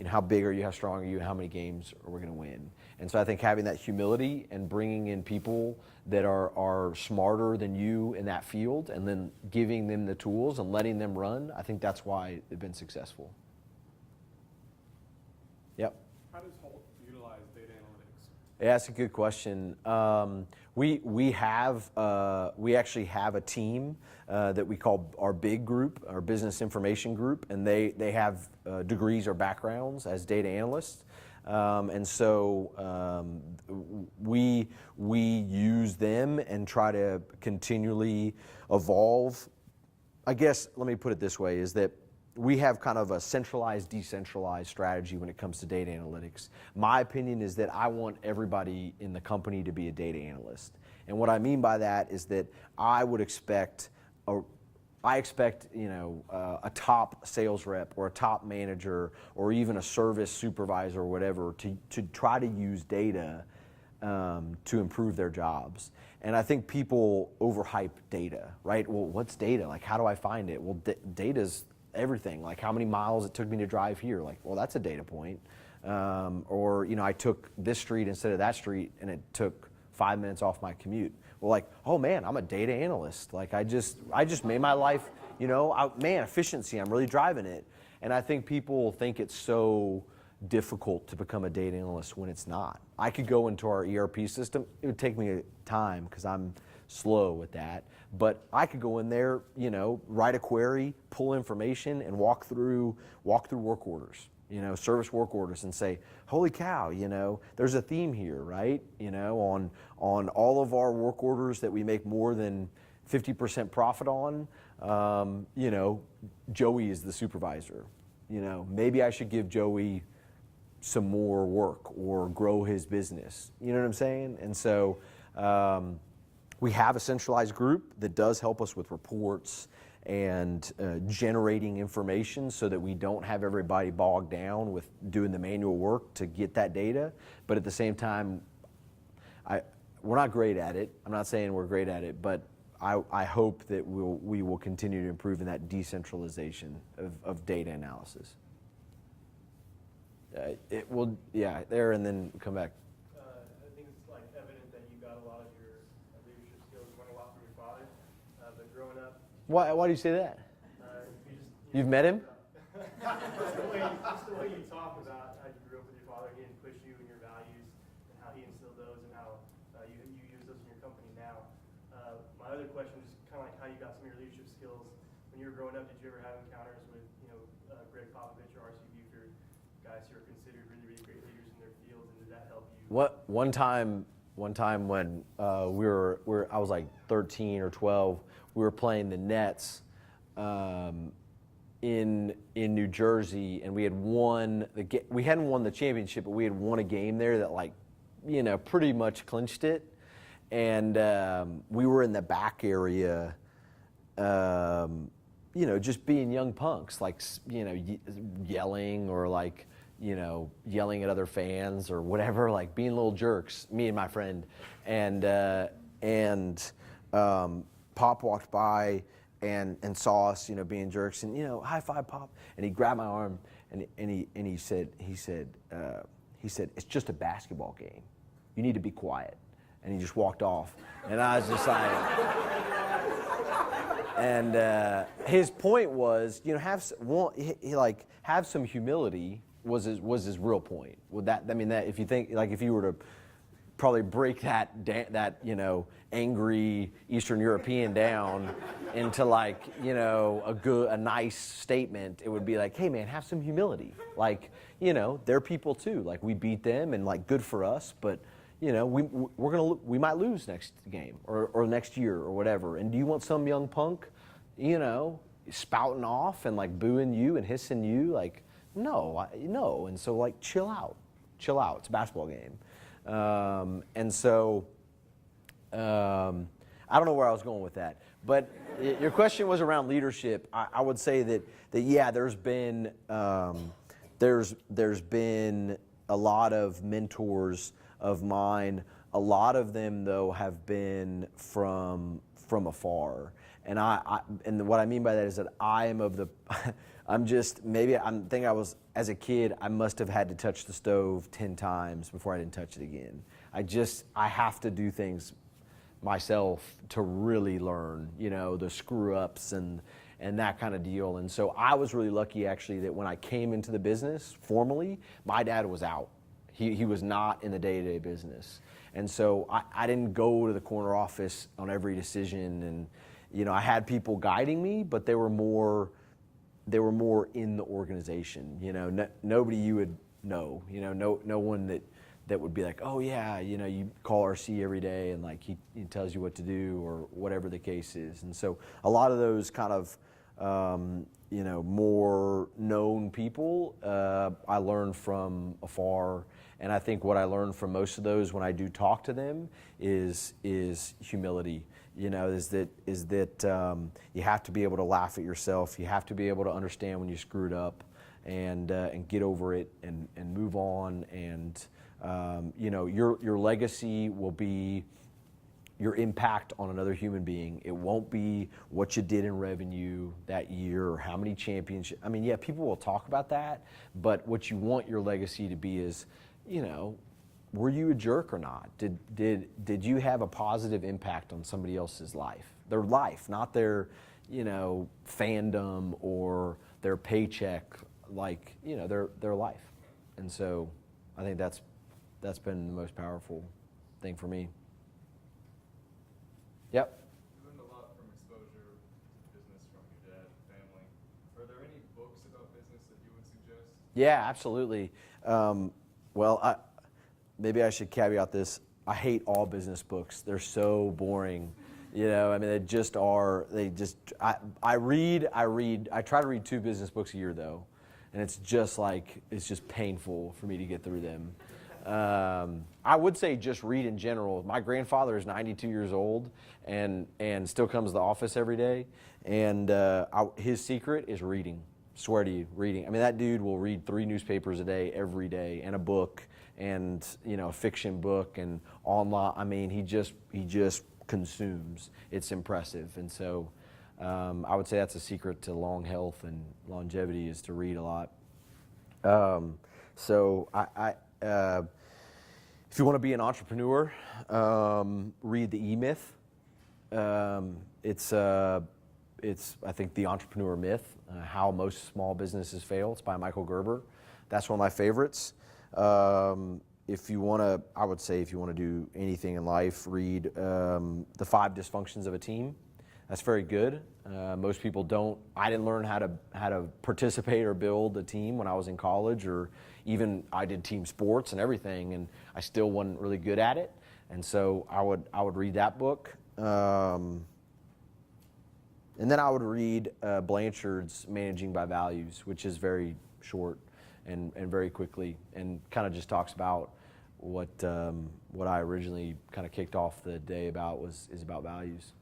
how big are you, how strong are you, how many games are we going to win? And so I think having that humility and bringing in people that are smarter than you in that field and then giving them the tools and letting them run, I think that's why they've been successful. Yep. How does HOLT utilize data analytics? Yeah, that's a good question. We actually have a team that we call our big group, our business information group, and they have degrees or backgrounds as data analysts. And so we use them and try to continually evolve. I guess, let me put it this way, is that we have kind of a centralized, decentralized strategy when it comes to data analytics. My opinion is that I want everybody in the company to be a data analyst. And what I mean by that is that I would expect a top sales rep or a top manager or even a service supervisor or whatever to try to use data to improve their jobs. And I think people overhype data, right? Well, what's data? Like, how do I find it? Well, data's everything. Like, how many miles it took me to drive here? Like, well, that's a data point. Or, I took this street instead of that street and it took 5 minutes off my commute. Well, like, oh man, I'm a data analyst. Like, I just made my life, man, efficiency, I'm really driving it. And I think people think it's so difficult to become a data analyst when it's not. I could go into our ERP system. It would take me time because I'm slow with that. But I could go in there, write a query, pull information, and walk through work orders, service work orders, and say, holy cow, there's a theme here, right? On all of our work orders that we make more than 50% profit on, Joey is the supervisor. Maybe I should give Joey some more work or grow his business. You know what I'm saying? And so we have a centralized group that does help us with reports and generating information so that we don't have everybody bogged down with doing the manual work to get that data. But at the same time, we're not great at it. I'm not saying we're great at it, but I hope that we will continue to improve in that decentralization of data analysis. It will, there and then come back. I think it's evident that you got a lot of your leadership skills learned a lot from your father. But growing up, Why do you say that? You've met him? just the way you talk about how you grew up with your father, he didn't push you and your values, and how he instilled those, and how you use those in your company now. My other question is kind of like how you got some of your leadership skills when you were growing up. Did you ever have encounters with Greg Popovich or RC Buford, guys who are considered really, really great leaders in their fields, and did that help you? One time when I was like 13 or 12, we were playing the Nets in New Jersey, and we hadn't won the championship, but we had won a game there that pretty much clinched it. And we were in the back area, just being young punks, yelling or yelling at other fans or whatever, being little jerks, me and my friend. And Pop walked by and saw us, being jerks, and high five, Pop. And he grabbed my arm and he said, it's just a basketball game. You need to be quiet. And he just walked off. And I was just like, and his point was, have some humility was his real point. If you think, if you were to probably break that angry Eastern European down into a nice statement, it would be like, hey man, have some humility. They're people too. We beat them and good for us, but we might lose next game or next year or whatever. And do you want some young punk, spouting off and booing you and hissing you? No. And so chill out. It's a basketball game. And so I don't know where I was going with that, but your question was around leadership. I would say that yeah, there's been a lot of mentors of mine. A lot of them though have been from afar, and and what I mean by that is that I am of as a kid, I must have had to touch the stove 10 times before I didn't touch it again. I have to do things myself to really learn, the screw ups and that kind of deal. And so I was really lucky actually that when I came into the business formally, my dad was out. He was not in the day-to-day business. And so I didn't go to the corner office on every decision, and I had people guiding me, but they were more in the organization. Nobody you would know. No one that would be like, oh yeah, you call RC every day and like he tells you what to do or whatever the case is. And so a lot of those kind of more known people I learned from afar. And I think what I learned from most of those when I do talk to them is humility. Is that you have to be able to laugh at yourself. You have to be able to understand when you screwed up, and get over it and move on. And your legacy will be your impact on another human being. It won't be what you did in revenue that year or how many championships. I mean, yeah, people will talk about that, but what you want your legacy to be is, were you a jerk or not? Did you have a positive impact on somebody else's life? Their life, not their, fandom or their paycheck, their life. And so I think that's been the most powerful thing for me. Yep. You learned a lot from exposure to business from your dad and family. Are there any books about business that you would suggest? Yeah, absolutely. Well, maybe I should caveat this. I hate all business books. They're so boring. They just are. I try to read 2 business books a year though, and it's just painful for me to get through them. I would say just read in general. My grandfather is 92 years old and still comes to the office every day, and his secret is reading. Swear to you, reading. I mean, that dude will read 3 newspapers a day, every day, and a book, and a fiction book, and online. I mean, he just consumes. It's impressive, and so I would say that's a secret to long health and longevity is to read a lot. So if you want to be an entrepreneur, read the E-Myth. It's I think the entrepreneur myth. How most small businesses fail. It's by Michael Gerber. That's one of my favorites. If you want to do anything in life, read The 5 Dysfunctions of a Team. That's very good. Most people don't. I didn't learn how to participate or build a team when I was in college, or even I did team sports and everything, and I still wasn't really good at it. And so I would read that book. And then I would read Blanchard's Managing by Values, which is very short and very quickly, and kind of just talks about what I originally kind of kicked off the day about is about values.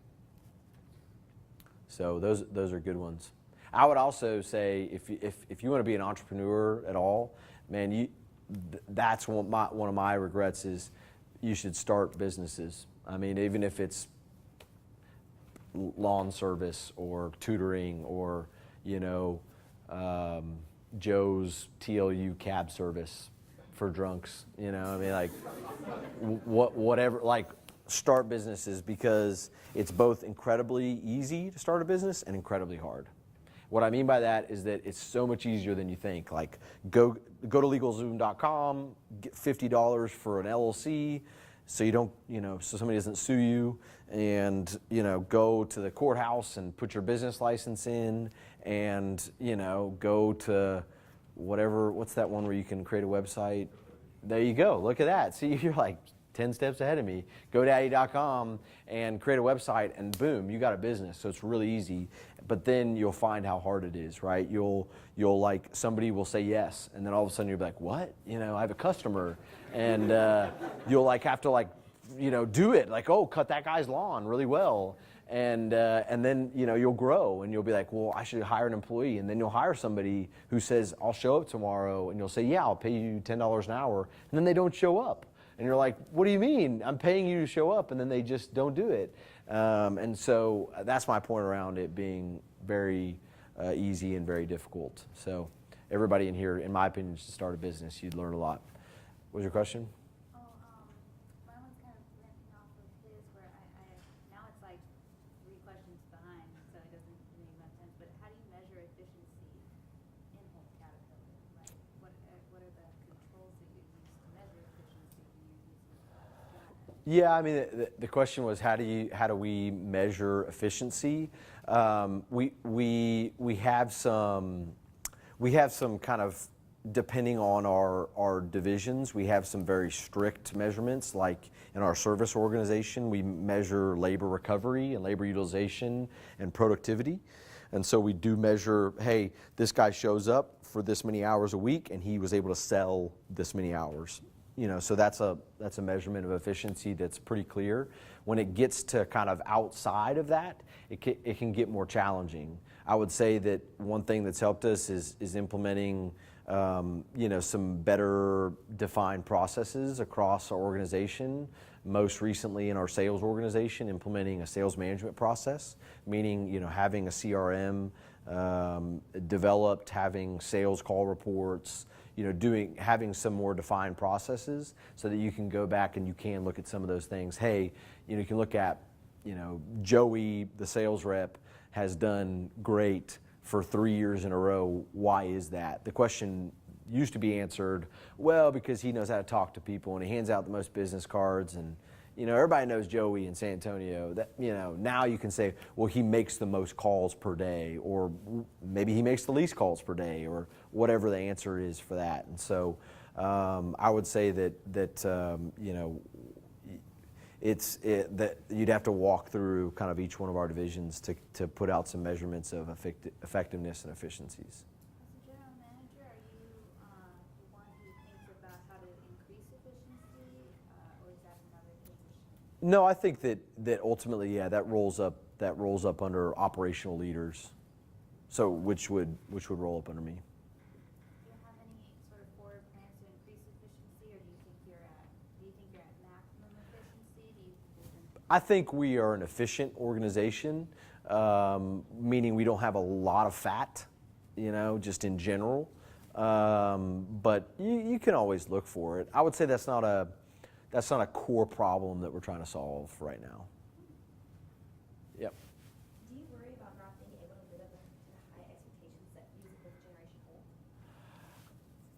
So those are good ones. I would also say if you want to be an entrepreneur at all, man, that's one of my regrets is you should start businesses. I mean, even if it's lawn service or tutoring or Joe's TLU cab service for drunks, whatever, start businesses, because it's both incredibly easy to start a business and incredibly hard. What I mean by that is that it's so much easier than you think. Like go to LegalZoom.com, get $50 for an LLC, so you don't, so somebody doesn't sue you, and go to the courthouse and put your business license in, and go to what's that one where you can create a website? There you go. Look at that. See, you're like 10 steps ahead of me. GoDaddy.com and create a website, and boom, you got a business. So it's really easy. But then you'll find how hard it is, right? You'll somebody will say yes, and then all of a sudden you'll be like, what? I have a customer, and you'll have to do it. Cut that guy's lawn really well, and then you'll grow, and you'll be like, well, I should hire an employee, and then you'll hire somebody who says, I'll show up tomorrow, and you'll say, yeah, I'll pay you $10 an hour, and then they don't show up. And you're like, what do you mean? I'm paying you to show up, and then they just don't do it. And so that's my point around it being very easy and very difficult. So everybody in here, in my opinion, should start a business. You'd learn a lot. What was your question? Oh, my one's kind of limping off of his, where I now it's like 3 questions behind, so it doesn't make much sense. But how do you measure efficiency in HOLT Caterpillar? Like, what are the controls that you use to measure efficiency? Do you use data? Yeah, I mean, the question was how do we measure efficiency? We have some kind of, depending on our divisions, we have some very strict measurements. Like in our service organization, we measure labor recovery and labor utilization and productivity. And so we do measure, hey, this guy shows up for this many hours a week and he was able to sell this many hours. You know, so that's a measurement of efficiency that's pretty clear. When it gets to kind of outside of that, it can get more challenging. I would say that one thing that's helped us is implementing some better defined processes across our organization. Most recently in our sales organization, implementing a sales management process, meaning having a CRM developed, having sales call reports, having some more defined processes so that you can go back and you can look at some of those things. Hey, you can look at, Joey, the sales rep, has done great for 3 years in a row. Why is that? The question used to be answered, well, because he knows how to talk to people and he hands out the most business cards, and everybody knows Joey in San Antonio. That now you can say, well, he makes the most calls per day, or maybe he makes the least calls per day, or whatever the answer is for that. And so I would say that that you'd have to walk through kind of each one of our divisions to put out some measurements of effectiveness and efficiencies. As a general manager, are you the one who thinks about how to increase efficiency, or is that another position? No, I think that ultimately, yeah, that rolls up under operational leaders. So which would roll up under me. Do you have any sort of forward plans to increase efficiency, or do you think you're at maximum efficiency? I think we are an efficient organization, meaning we don't have a lot of fat, just in general. But you can always look for it. I would say that's not a core problem that we're trying to solve right now. Yep. Do you worry about not being able to live up to the high expectations that musical generation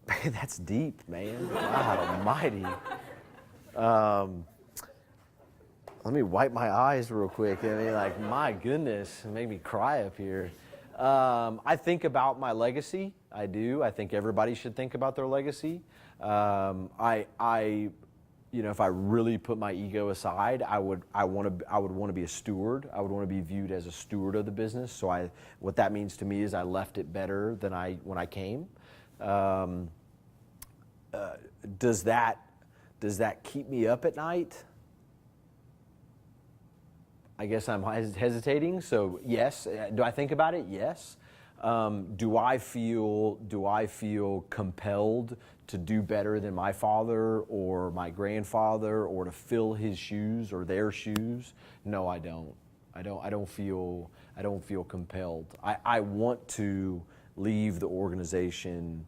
hold? That's deep, man. God almighty. Let me wipe my eyes real quick. I mean, my goodness, it made me cry up here. I think about my legacy. I do. I think everybody should think about their legacy. If I really put my ego aside, I would want to be a steward. I would want to be viewed as a steward of the business. So what that means to me is I left it better than when I came. Does that keep me up at night? I guess I'm hesitating. So yes. Do I think about it? Yes. Do I feel compelled to do better than my father or my grandfather, or to fill his shoes or their shoes? No, I don't. I don't feel compelled. I want to leave the organization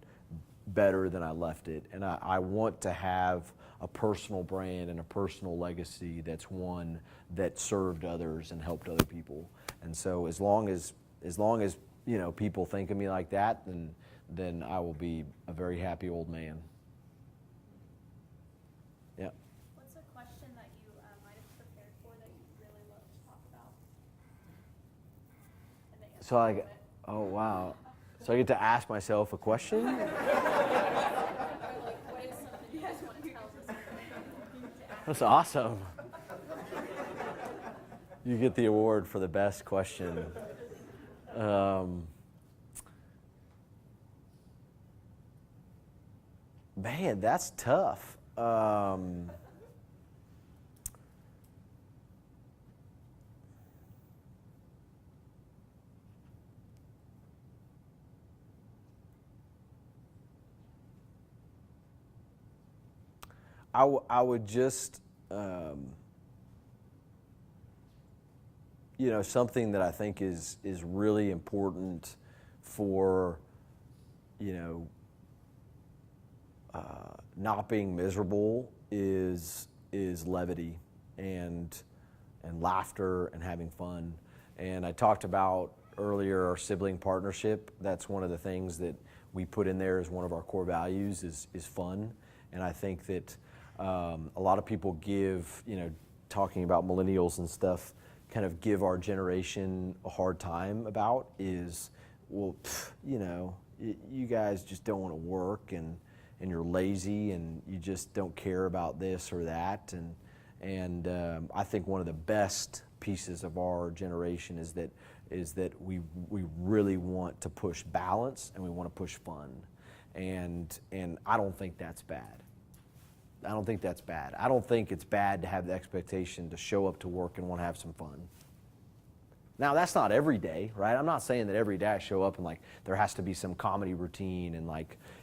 better than I left it, and I want to have a personal brand and a personal legacy that's one that served others and helped other people. And so as long as people think of me like that, then I will be a very happy old man. Yeah. What's a question that you might have prepared for that you really love to talk about? Oh wow. So I get to ask myself a question? What is something you guys want to tell us? That's awesome. You get the award for the best question. Man, that's tough. I would just, something that I think is really important for, not being miserable is levity and laughter and having fun. And I talked about earlier our sibling partnership. That's one of the things that we put in there as one of our core values is fun. And I think that a lot of people give, talking about millennials and stuff, kind of give our generation a hard time about is, well, you guys just don't want to work and you're lazy and you just don't care about this or that. And I think one of the best pieces of our generation is that we really want to push balance and we want to push fun. And I don't think that's bad. I don't think that's bad. I don't think it's bad to have the expectation to show up to work and want to have some fun. Now, that's not every day, right? I'm not saying that every day I show up and there has to be some comedy routine and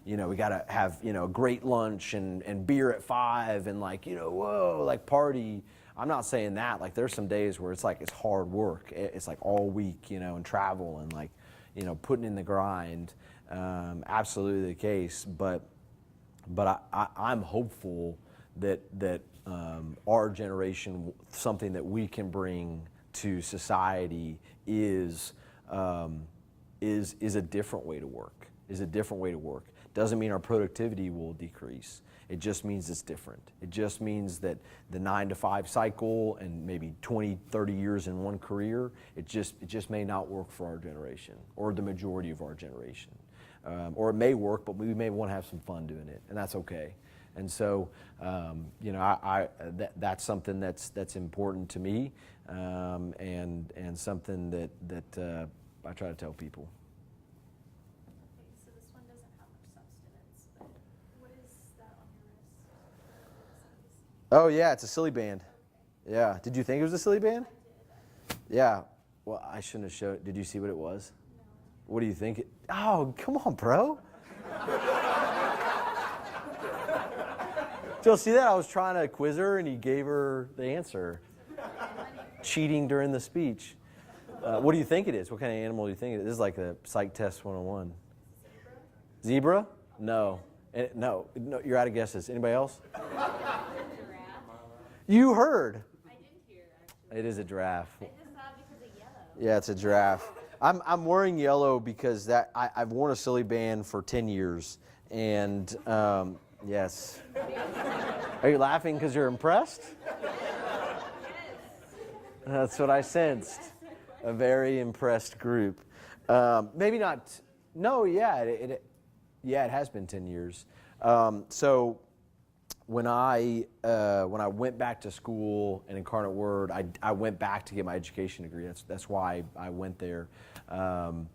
we got to have, a great lunch and beer at 5 and whoa, party. I'm not saying that. There's some days where it's hard work. It's all week, and travel and putting in the grind. Absolutely the case. But I'm hopeful that our generation, something that we can bring to society is a different way to work. Doesn't mean our productivity will decrease. It just means it's different. It just means that the 9-to-5 cycle and maybe 20, 30 years in one career, it just may not work for our generation or the majority of our generation. Or it may work, but we may want to have some fun doing it, and that's okay. And so, that's something that's important to me, and something that I try to tell people. Okay, so this one doesn't have much substance, but what is that on your wrist? Oh yeah, it's a silly band. Okay. Yeah. Did you think it was a silly band? I did. Yeah. Well, I shouldn't have showed. Did you see what it was? No. What do you think? Oh, come on, bro. Did you see that? I was trying to quiz her, and he gave her the answer. Cheating during the speech. What do you think it is? What kind of animal do you think it is? This is like a psych test 101. Zebra? No. No, you're out of guesses. Anybody else? You heard. I did hear, actually. It is a giraffe. I just thought because of yellow. Yeah, it's a giraffe. I'm wearing yellow because I've worn a silly band for 10 years. And yes. Are you laughing because you're impressed? That's what I sensed. A very impressed group. Maybe not. No, yeah, it has been 10 years. So when I went back to school in Incarnate Word, I went back to get my education degree. That's why I went there. And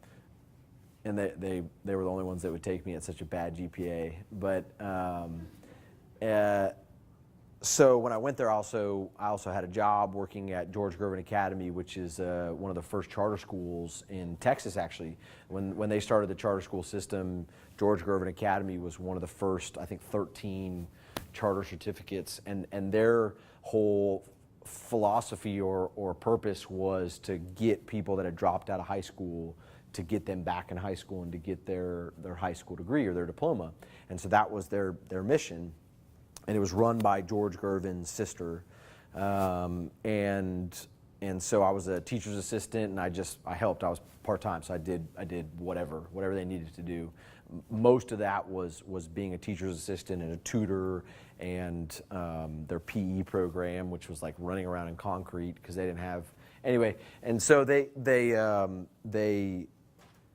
they were the only ones that would take me at such a bad GPA. But so when I went there, I also had a job working at George Gervin Academy, which is one of the first charter schools in Texas, actually. When they started the charter school system, George Gervin Academy was one of the first, I think, 13 charter certificates. And their whole philosophy or purpose was to get people that had dropped out of high school to get them back in high school and to get their high school degree or their diploma. And so that was their mission. And it was run by George Gervin's sister. And so I was a teacher's assistant, and I helped. I was part-time, so I did whatever they needed to do. Most of that was being a teacher's assistant and a tutor, and their PE program, which was like running around in concrete because they didn't have anyway. And so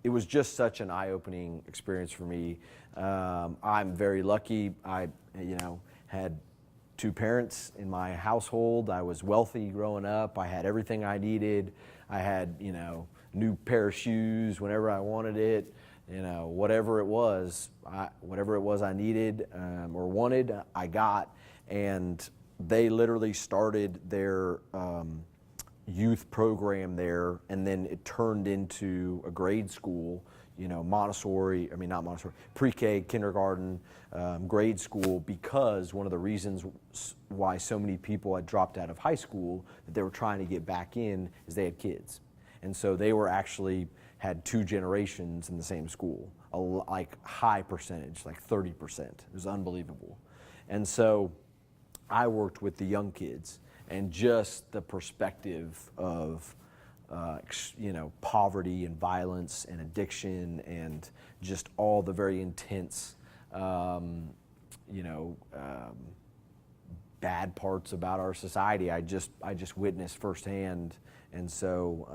it was just such an eye-opening experience for me. I'm very lucky. I had 2 parents in my household. I was wealthy growing up. I had everything I needed. I had, new pair of shoes whenever I wanted it. Whatever it was I needed or wanted, I got. And they literally started their youth program there, and then it turned into a grade school. Pre-K, kindergarten, grade school, because one of the reasons why so many people had dropped out of high school that they were trying to get back in is they had kids. And so they were actually had 2 generations in the same school, like high percentage, like 30%. It was unbelievable. And so I worked with the young kids, and just the perspective of poverty and violence and addiction and just all the very intense bad parts about our society I just witnessed firsthand. And so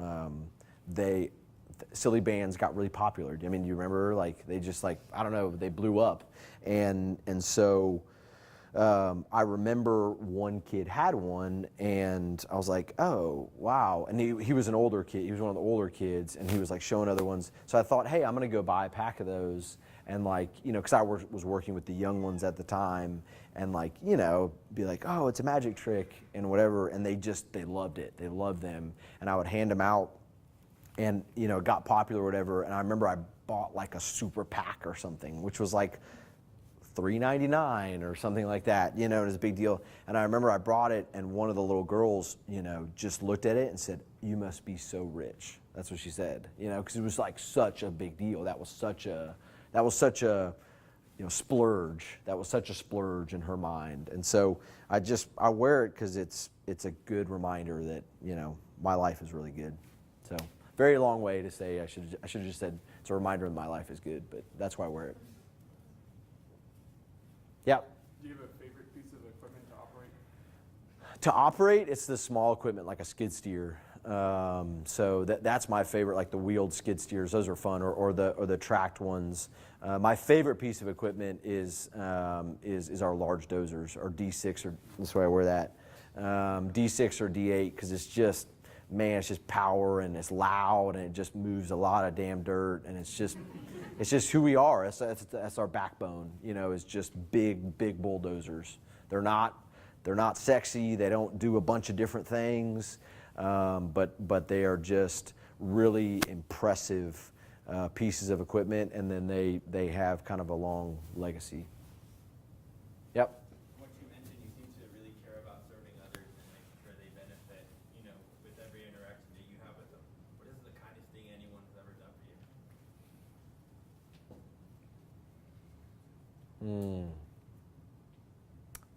silly bands got really popular. I mean, you remember, like, they just, like, I don't know, they blew up. And so I remember one kid had one, and I was like, oh, wow. And he was an older kid. He was one of the older kids, and he was, like, showing other ones. So I thought, hey, I'm going to go buy a pack of those, and, like, because I was working with the young ones at the time, and, like, be like, oh, it's a magic trick and whatever. And they loved it. They loved them. And I would hand them out, and, it got popular or whatever. And I remember I bought, like, a super pack or something, which was, like, $3.99 or something like that, it was a big deal. And I remember I brought it, and one of the little girls, just looked at it and said, "You must be so rich." That's what she said, because it was, like, such a big deal. That was such a splurge. That was such a splurge in her mind. And so I wear it because it's a good reminder that, my life is really good. So very long way to say I should have just said it's a reminder that my life is good, but that's why I wear it. Yeah. Do you have a favorite piece of equipment to operate? To operate, it's the small equipment, like a skid steer. So that's my favorite, like the wheeled skid steers. Those are fun, or the tracked ones. My favorite piece of equipment is our large dozers, or D6, or that's why I wear that. D6 or D8, because it's just power, and it's loud, and it just moves a lot of damn dirt, and it's just who we are. That's our backbone. Is just big bulldozers. They're not sexy. They don't do a bunch of different things, but they are just really impressive pieces of equipment, and then they have kind of a long legacy. Yep. What you mentioned, you seem to really care about serving others and making sure they benefit, with every interaction that you have with them. What is the kindest thing anyone has ever done for you?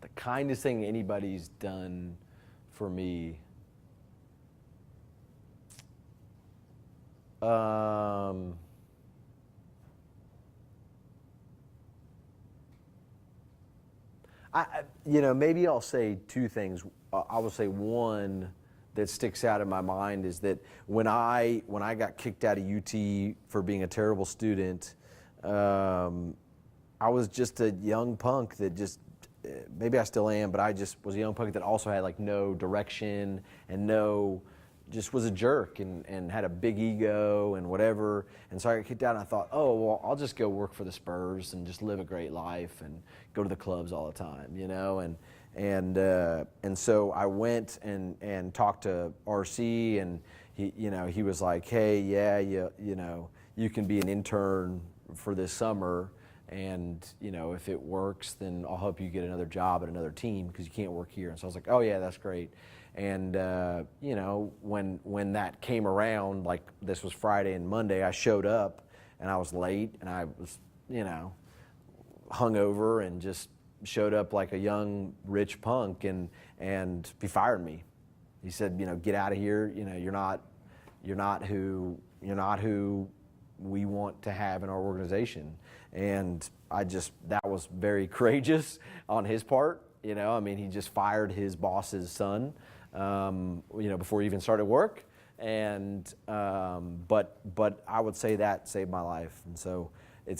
The kindest thing anybody's done for me. Maybe I'll say 2 things. I will say one that sticks out in my mind is that when I got kicked out of UT for being a terrible student, I was just a young punk that maybe I still am, but I just was a young punk that also had, like, no direction and just was a jerk and had a big ego and whatever. And so I got kicked out, and I thought, oh, well, I'll just go work for the Spurs and just live a great life and go to the clubs all the time, and so I went and talked to RC, and he was like, hey, yeah, you can be an intern for this summer, and if it works, then I'll help you get another job at another team because you can't work here. And so I was like, oh yeah, that's great. And when that came around, like, this was Friday and Monday, I showed up, and I was late, and I was hungover, and just showed up like a young rich punk, and he fired me. He said, get out of here. You're not who we want to have in our organization. And that was very courageous on his part. He just fired his boss's son, before he even started work. And, but I would say that saved my life. And so I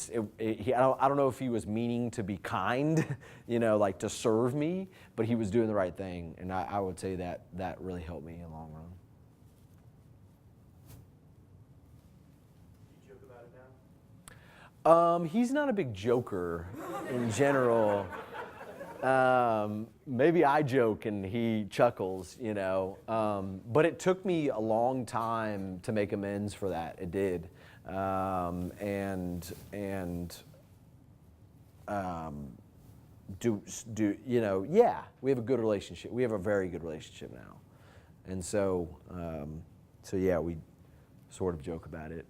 don't know if he was meaning to be kind, like to serve me, but he was doing the right thing. And I would say that really helped me in the long run. He's not a big joker in general. Maybe I joke and he chuckles, but it took me a long time to make amends for that. It did. Yeah, we have a good relationship. We have a very good relationship now. And so yeah, we sort of joke about it.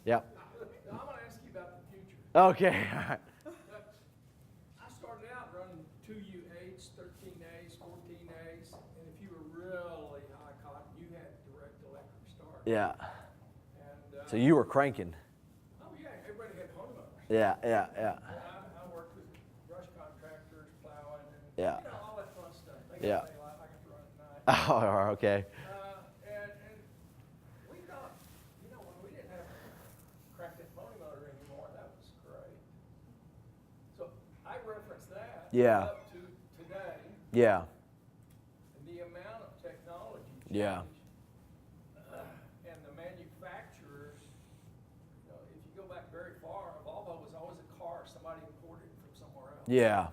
Yep. Now, I'm gonna ask you about the future. Okay. All right. I started out running 2U8s, 13As, 14As, and if you were really high cotton, you had direct electric start. Yeah. And, So you were cranking. oh yeah, everybody had homeowners. Yeah. I worked with brush contractors, plowing, and Yeah. you know, all that fun stuff. They Yeah. got daylight, I got to run at night. Oh, okay. And we thought, you know, when we didn't have to crack that pony motor anymore, that was great. So I referenced that Yeah. up to today, Yeah. and the amount of technology Yeah. change, and the manufacturers, you know, if you go back very far, a Volvo was always a car somebody imported from somewhere else. Yeah.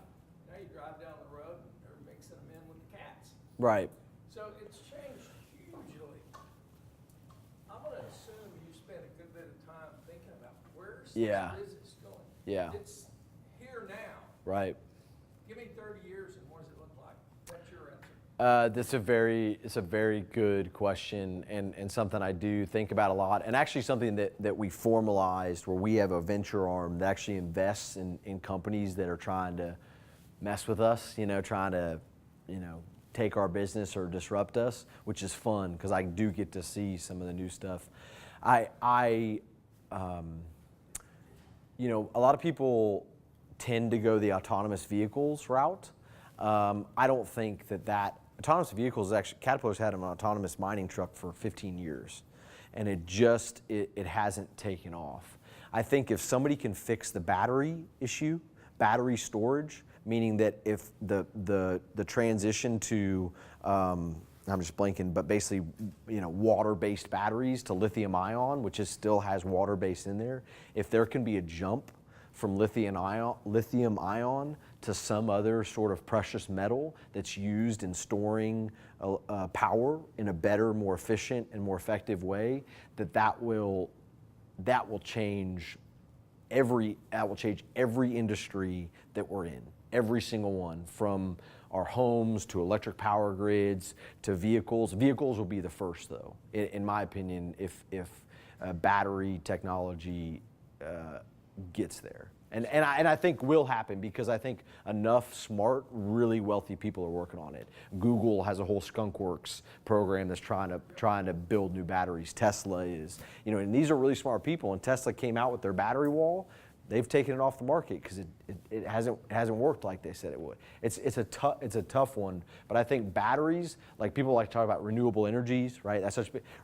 Now you drive down the road and they're mixing them in with the cats. Right. So it's changed hugely. I'm gonna assume you spent a good bit of time thinking about where's Yeah. this business going? Yeah. It's here now. Right. Give me 30 years and what does it look like? What's your answer? It's a very good question and something I do think about a lot, and actually something that we formalized where we have a venture arm that actually invests in companies that are trying to mess with us, trying to, take our business or disrupt us, which is fun because I do get to see some of the new stuff. A lot of people tend to go the autonomous vehicles route. I don't think that autonomous vehicles actually, Caterpillar's had an autonomous mining truck for 15 years, and it hasn't taken off. I think if somebody can fix the battery issue, battery storage, meaning that if the transition to, I'm just blanking, but basically, water-based batteries to lithium ion, which still has water-based in there, if there can be a jump from lithium ion to some other sort of precious metal that's used in storing power in a better, more efficient, and more effective way, that will change every industry that we're in, every single one, from our homes to electric power grids to vehicles. Vehicles will be the first, though, in my opinion, if battery technology gets there. And I think will happen because I think enough smart, really wealthy people are working on it. Google has a whole skunkworks program that's trying to build new batteries. Tesla is, and these are really smart people. And Tesla came out with their battery wall. They've taken it off the market because it hasn't worked like they said it would. It's a tough one. But I think batteries, like people like to talk about renewable energies, right?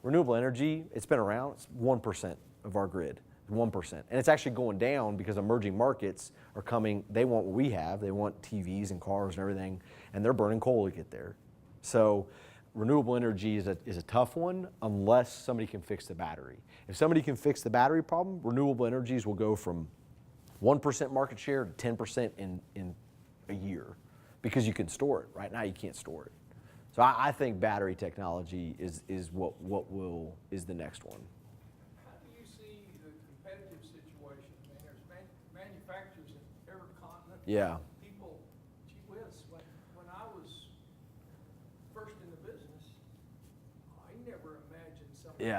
Renewable energy. It's been around. It's 1% of our grid. 1%. And it's actually going down because emerging markets are coming, they want what we have, they want TVs and cars and everything, and they're burning coal to get there. So renewable energy is a tough one unless somebody can fix the battery. If somebody can fix the battery problem, renewable energies will go from 1% market share to 10% in a year because you can store it. Right now you can't store it. So I think battery technology is the next one. Yeah. People, gee whiz, when I was first in the business, I never imagined some of these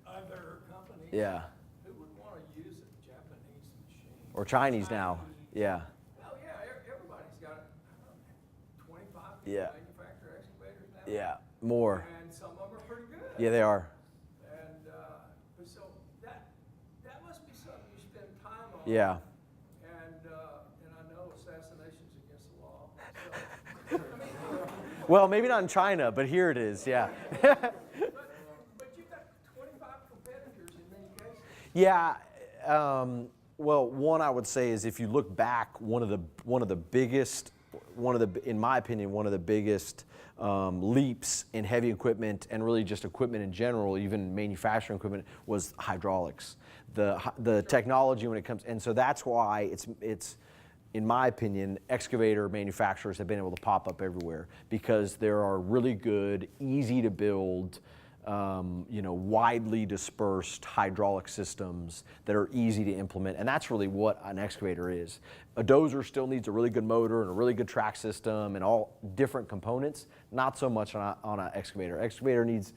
other companies who would want to use a Japanese machine. Or Chinese now. Yeah. Oh yeah, everybody's got 25 manufacturer excavators now. Yeah, more. And some of them are pretty good. Yeah, they are. And so that must be something you spend time on. Yeah. Well, maybe not in China, but here it is, yeah. But you've got 25 competitors in many cases. Yeah. Well, one I would say is if you look back, in my opinion, one of the biggest leaps in heavy equipment and really just equipment in general, even manufacturing equipment, was hydraulics. The technology when it comes, and so that's why it's in my opinion, excavator manufacturers have been able to pop up everywhere because there are really good, easy to build, widely dispersed hydraulic systems that are easy to implement. And that's really what an excavator is. A dozer still needs a really good motor and a really good track system and all different components, not so much on an excavator. Excavator needs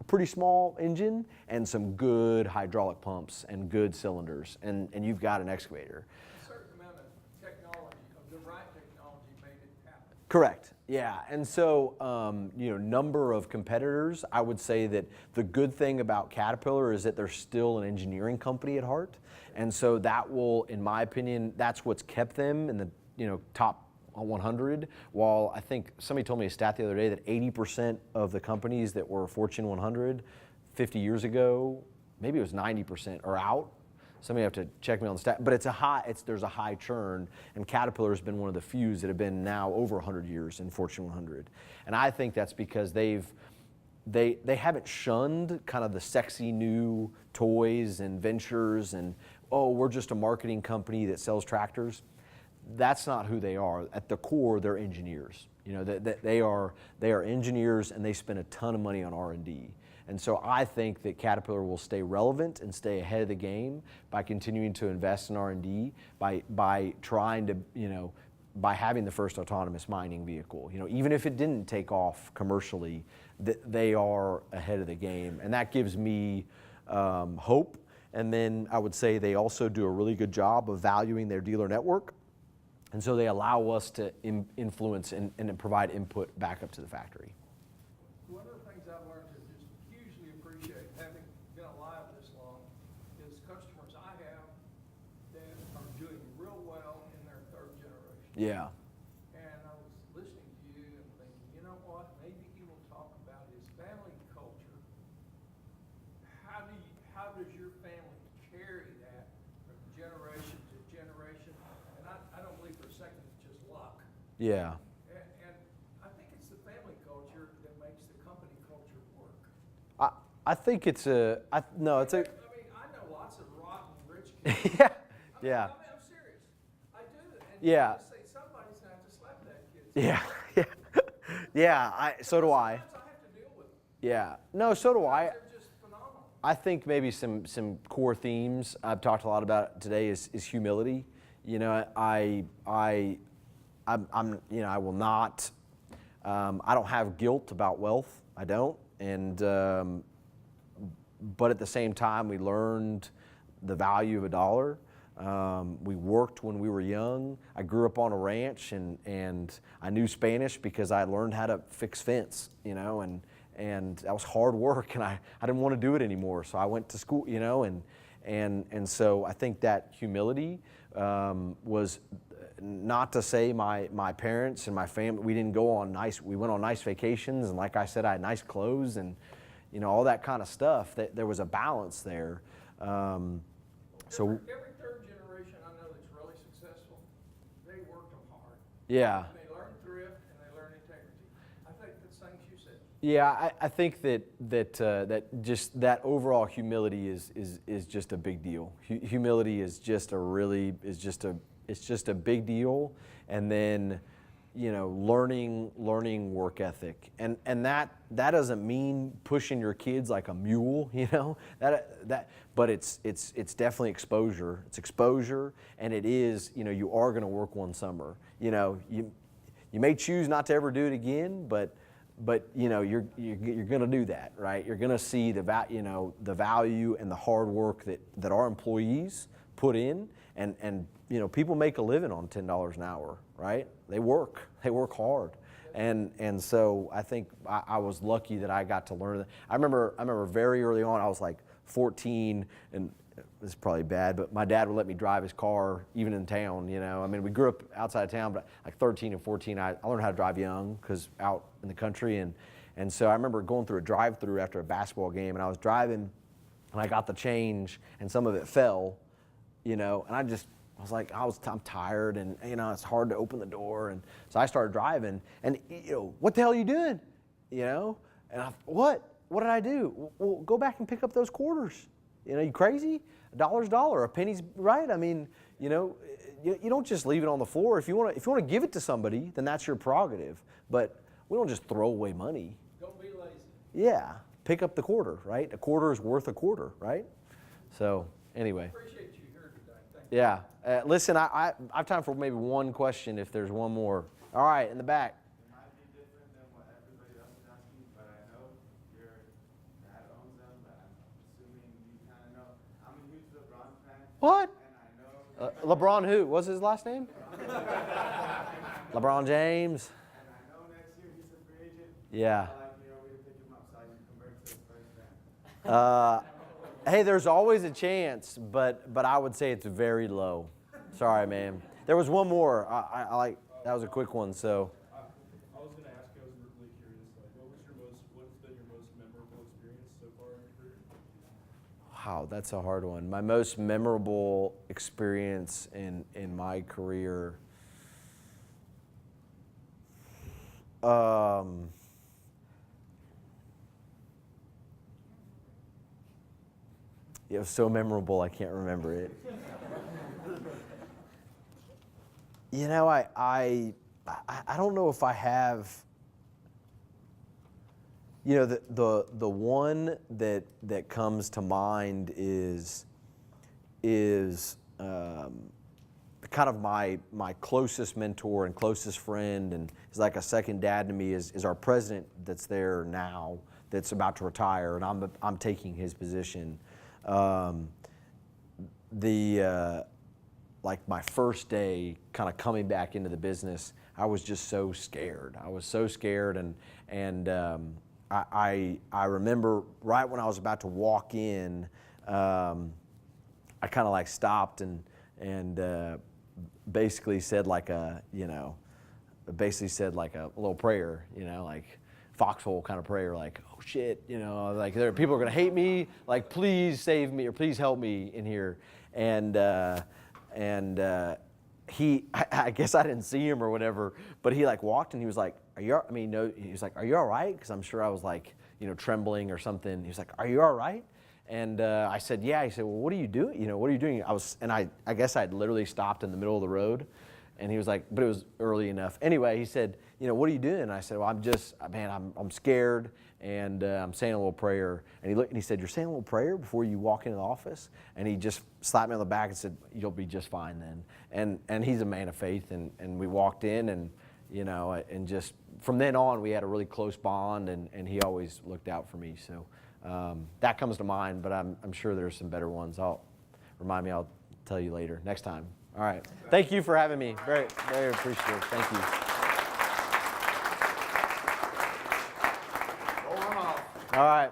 pretty small engine and some good hydraulic pumps and good cylinders, and you've got an excavator. A certain amount of technology, of the right technology made it happen. Correct. Yeah, and so number of competitors. I would say that the good thing about Caterpillar is that they're still an engineering company at heart, and so that will, in my opinion, that's what's kept them in the top 100. While I think somebody told me a stat the other day that 80% of the companies that were Fortune 100 50 years ago, maybe it was 90%, are out. Somebody have to check me on the stat, but there's a high churn, and Caterpillar has been one of the few that have been now over 100 years in Fortune 100. And I think that's because they haven't shunned kind of the sexy new toys and ventures and, oh, we're just a marketing company that sells tractors. That's not who they are. At the core, they're engineers. They are engineers, and they spend a ton of money on R&D. And so I think that Caterpillar will stay relevant and stay ahead of the game by continuing to invest in R&D, by trying to, by having the first autonomous mining vehicle. Even if it didn't take off commercially, they are ahead of the game. And that gives me hope. And then I would say they also do a really good job of valuing their dealer network. And so they allow us to influence and provide input back up to the factory. One of the things I've learned to just hugely appreciate, having been alive this long, is customers I have that are doing real well in their third generation. Yeah. And I was listening to you and thinking, you know what, maybe he will talk about his family culture. How does your family carry that from generation to generation? And I don't believe for a second it's just luck. Yeah. And I think it's the family culture that makes the company culture work. I think it's a, no, it's a. I mean, I know lots of rotten rich kids. Yeah. Yeah. I mean, I'm serious. I do. And Yeah. you just say somebody's going to have to slap that kid. Yeah. Yeah. So do I. Sometimes I have to deal with them. Yeah. No, so do I. They're just phenomenal. I think maybe some core themes I've talked a lot about today is humility. I will not. I don't have guilt about wealth. I don't. And but at the same time, we learned the value of a dollar. We worked when we were young. I grew up on a ranch, and I knew Spanish because I learned how to fix fence. And that was hard work, and I didn't want to do it anymore. So I went to school. And so I think that humility was. Not to say my parents and my family, we went on nice vacations, and like I said, I had nice clothes and all that kind of stuff. That there was a balance there. Every third generation I know that's really successful, they worked them hard. Yeah. They learned thrift and they learned integrity. I think that's things you said. Yeah, I think that just that overall humility is just a big deal. Humility is just a big deal, and then learning work ethic, and that doesn't mean pushing your kids like a mule, but it's definitely exposure. It's exposure, and it is you are going to work one summer. You may choose not to ever do it again, but you're going to do that, right? You're going to see the value and the hard work that our employees put in, and people make a living on $10 an hour, right? They work hard, and so I think I was lucky that I got to learn that. I remember very early on, I was like 14, and this is probably bad, but my dad would let me drive his car even in town. I mean, we grew up outside of town, but like 13 and 14, I learned how to drive young because out in the country, and so I remember going through a drive-through after a basketball game, and I was driving, and I got the change, and some of it fell. And I was like, I'm tired, and it's hard to open the door, and so I started driving, and what the hell are you doing? And what did I do? Well, go back and pick up those quarters. You crazy? $1 $1, a penny's right. I mean, you don't just leave it on the floor. If you want to give it to somebody, then that's your prerogative. But we don't just throw away money. Don't be lazy. Yeah, pick up the quarter, right? A quarter is worth a quarter, right? So anyway. Appreciate you here today. Thank you. Yeah. Listen, I have time for maybe one question if there's one more. All right, in the back. It might be different than what everybody else is asking, but I know you're an What? LeBron who? What's his last name? LeBron James. And I know next year he's a free agent. Yeah. I'd like me over to pick him up so I can convert to a Spurs fan. Hey, there's always a chance, but I would say it's very low. Sorry, man. There was one more. I like that was a quick one. So. I was going to ask you, I was really curious, like, what's been your most memorable experience so far in your career? Wow, that's a hard one. My most memorable experience in my career. It was so memorable, I can't remember it. You know, I don't know if I have. You know, the one that comes to mind is kind of my closest mentor and closest friend, and is like a second dad to me. Is our president that's there now, that's about to retire, and I'm taking his position. Like my first day kind of coming back into the business, I was just so scared. I was so scared, and I remember right when I was about to walk in, I kind of like stopped and basically said like a little prayer, like foxhole kind of prayer, like, oh shit, like people are gonna hate me, like please save me or please help me in here. And I guess I didn't see him or whatever, but he like walked and he was like, he was like, are you all right? Because I'm sure I was like, trembling or something. He was like, are you all right? And I said, yeah. He said, well, what are you doing? What are you doing? I guess I'd literally stopped in the middle of the road. And he was like, but it was early enough. Anyway, he said, what are you doing? And I said, well, I'm scared, and I'm saying a little prayer. And he looked and he said, you're saying a little prayer before you walk into the office? And he just slapped me on the back and said, you'll be just fine then. And he's a man of faith, and we walked in, and and just from then on we had a really close bond, and he always looked out for me. So that comes to mind, but I'm sure there's some better ones. I'll tell you later, next time. All right. Thank you for having me. Very, very appreciative. Thank you. Rolling off. All right.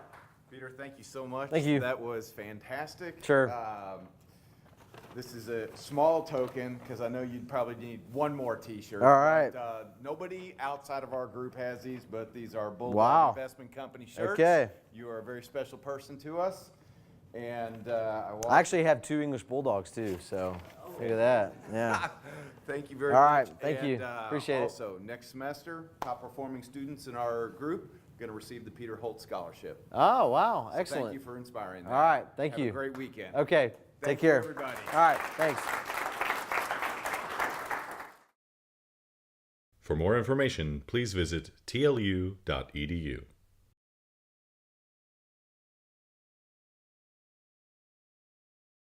Peter, thank you so much. Thank you. That was fantastic. Sure. This is a small token because I know you'd probably need one more T-shirt. All right. But, nobody outside of our group has these, but these are Wow. Bulldog Investment Company shirts. Okay. You are a very special person to us. And I actually have 2 English Bulldogs too, so look at that. Yeah. Thank you very All much. right. Thank you. Appreciate it. Also, next semester, top performing students in our group are going to receive the Peter Holt Scholarship. Oh, wow. So Excellent. thank you for inspiring that. All right. Thank you. Have a great weekend. Okay. Thank Take care. you, everybody. All right. Thanks. For more information, please visit tlu.edu.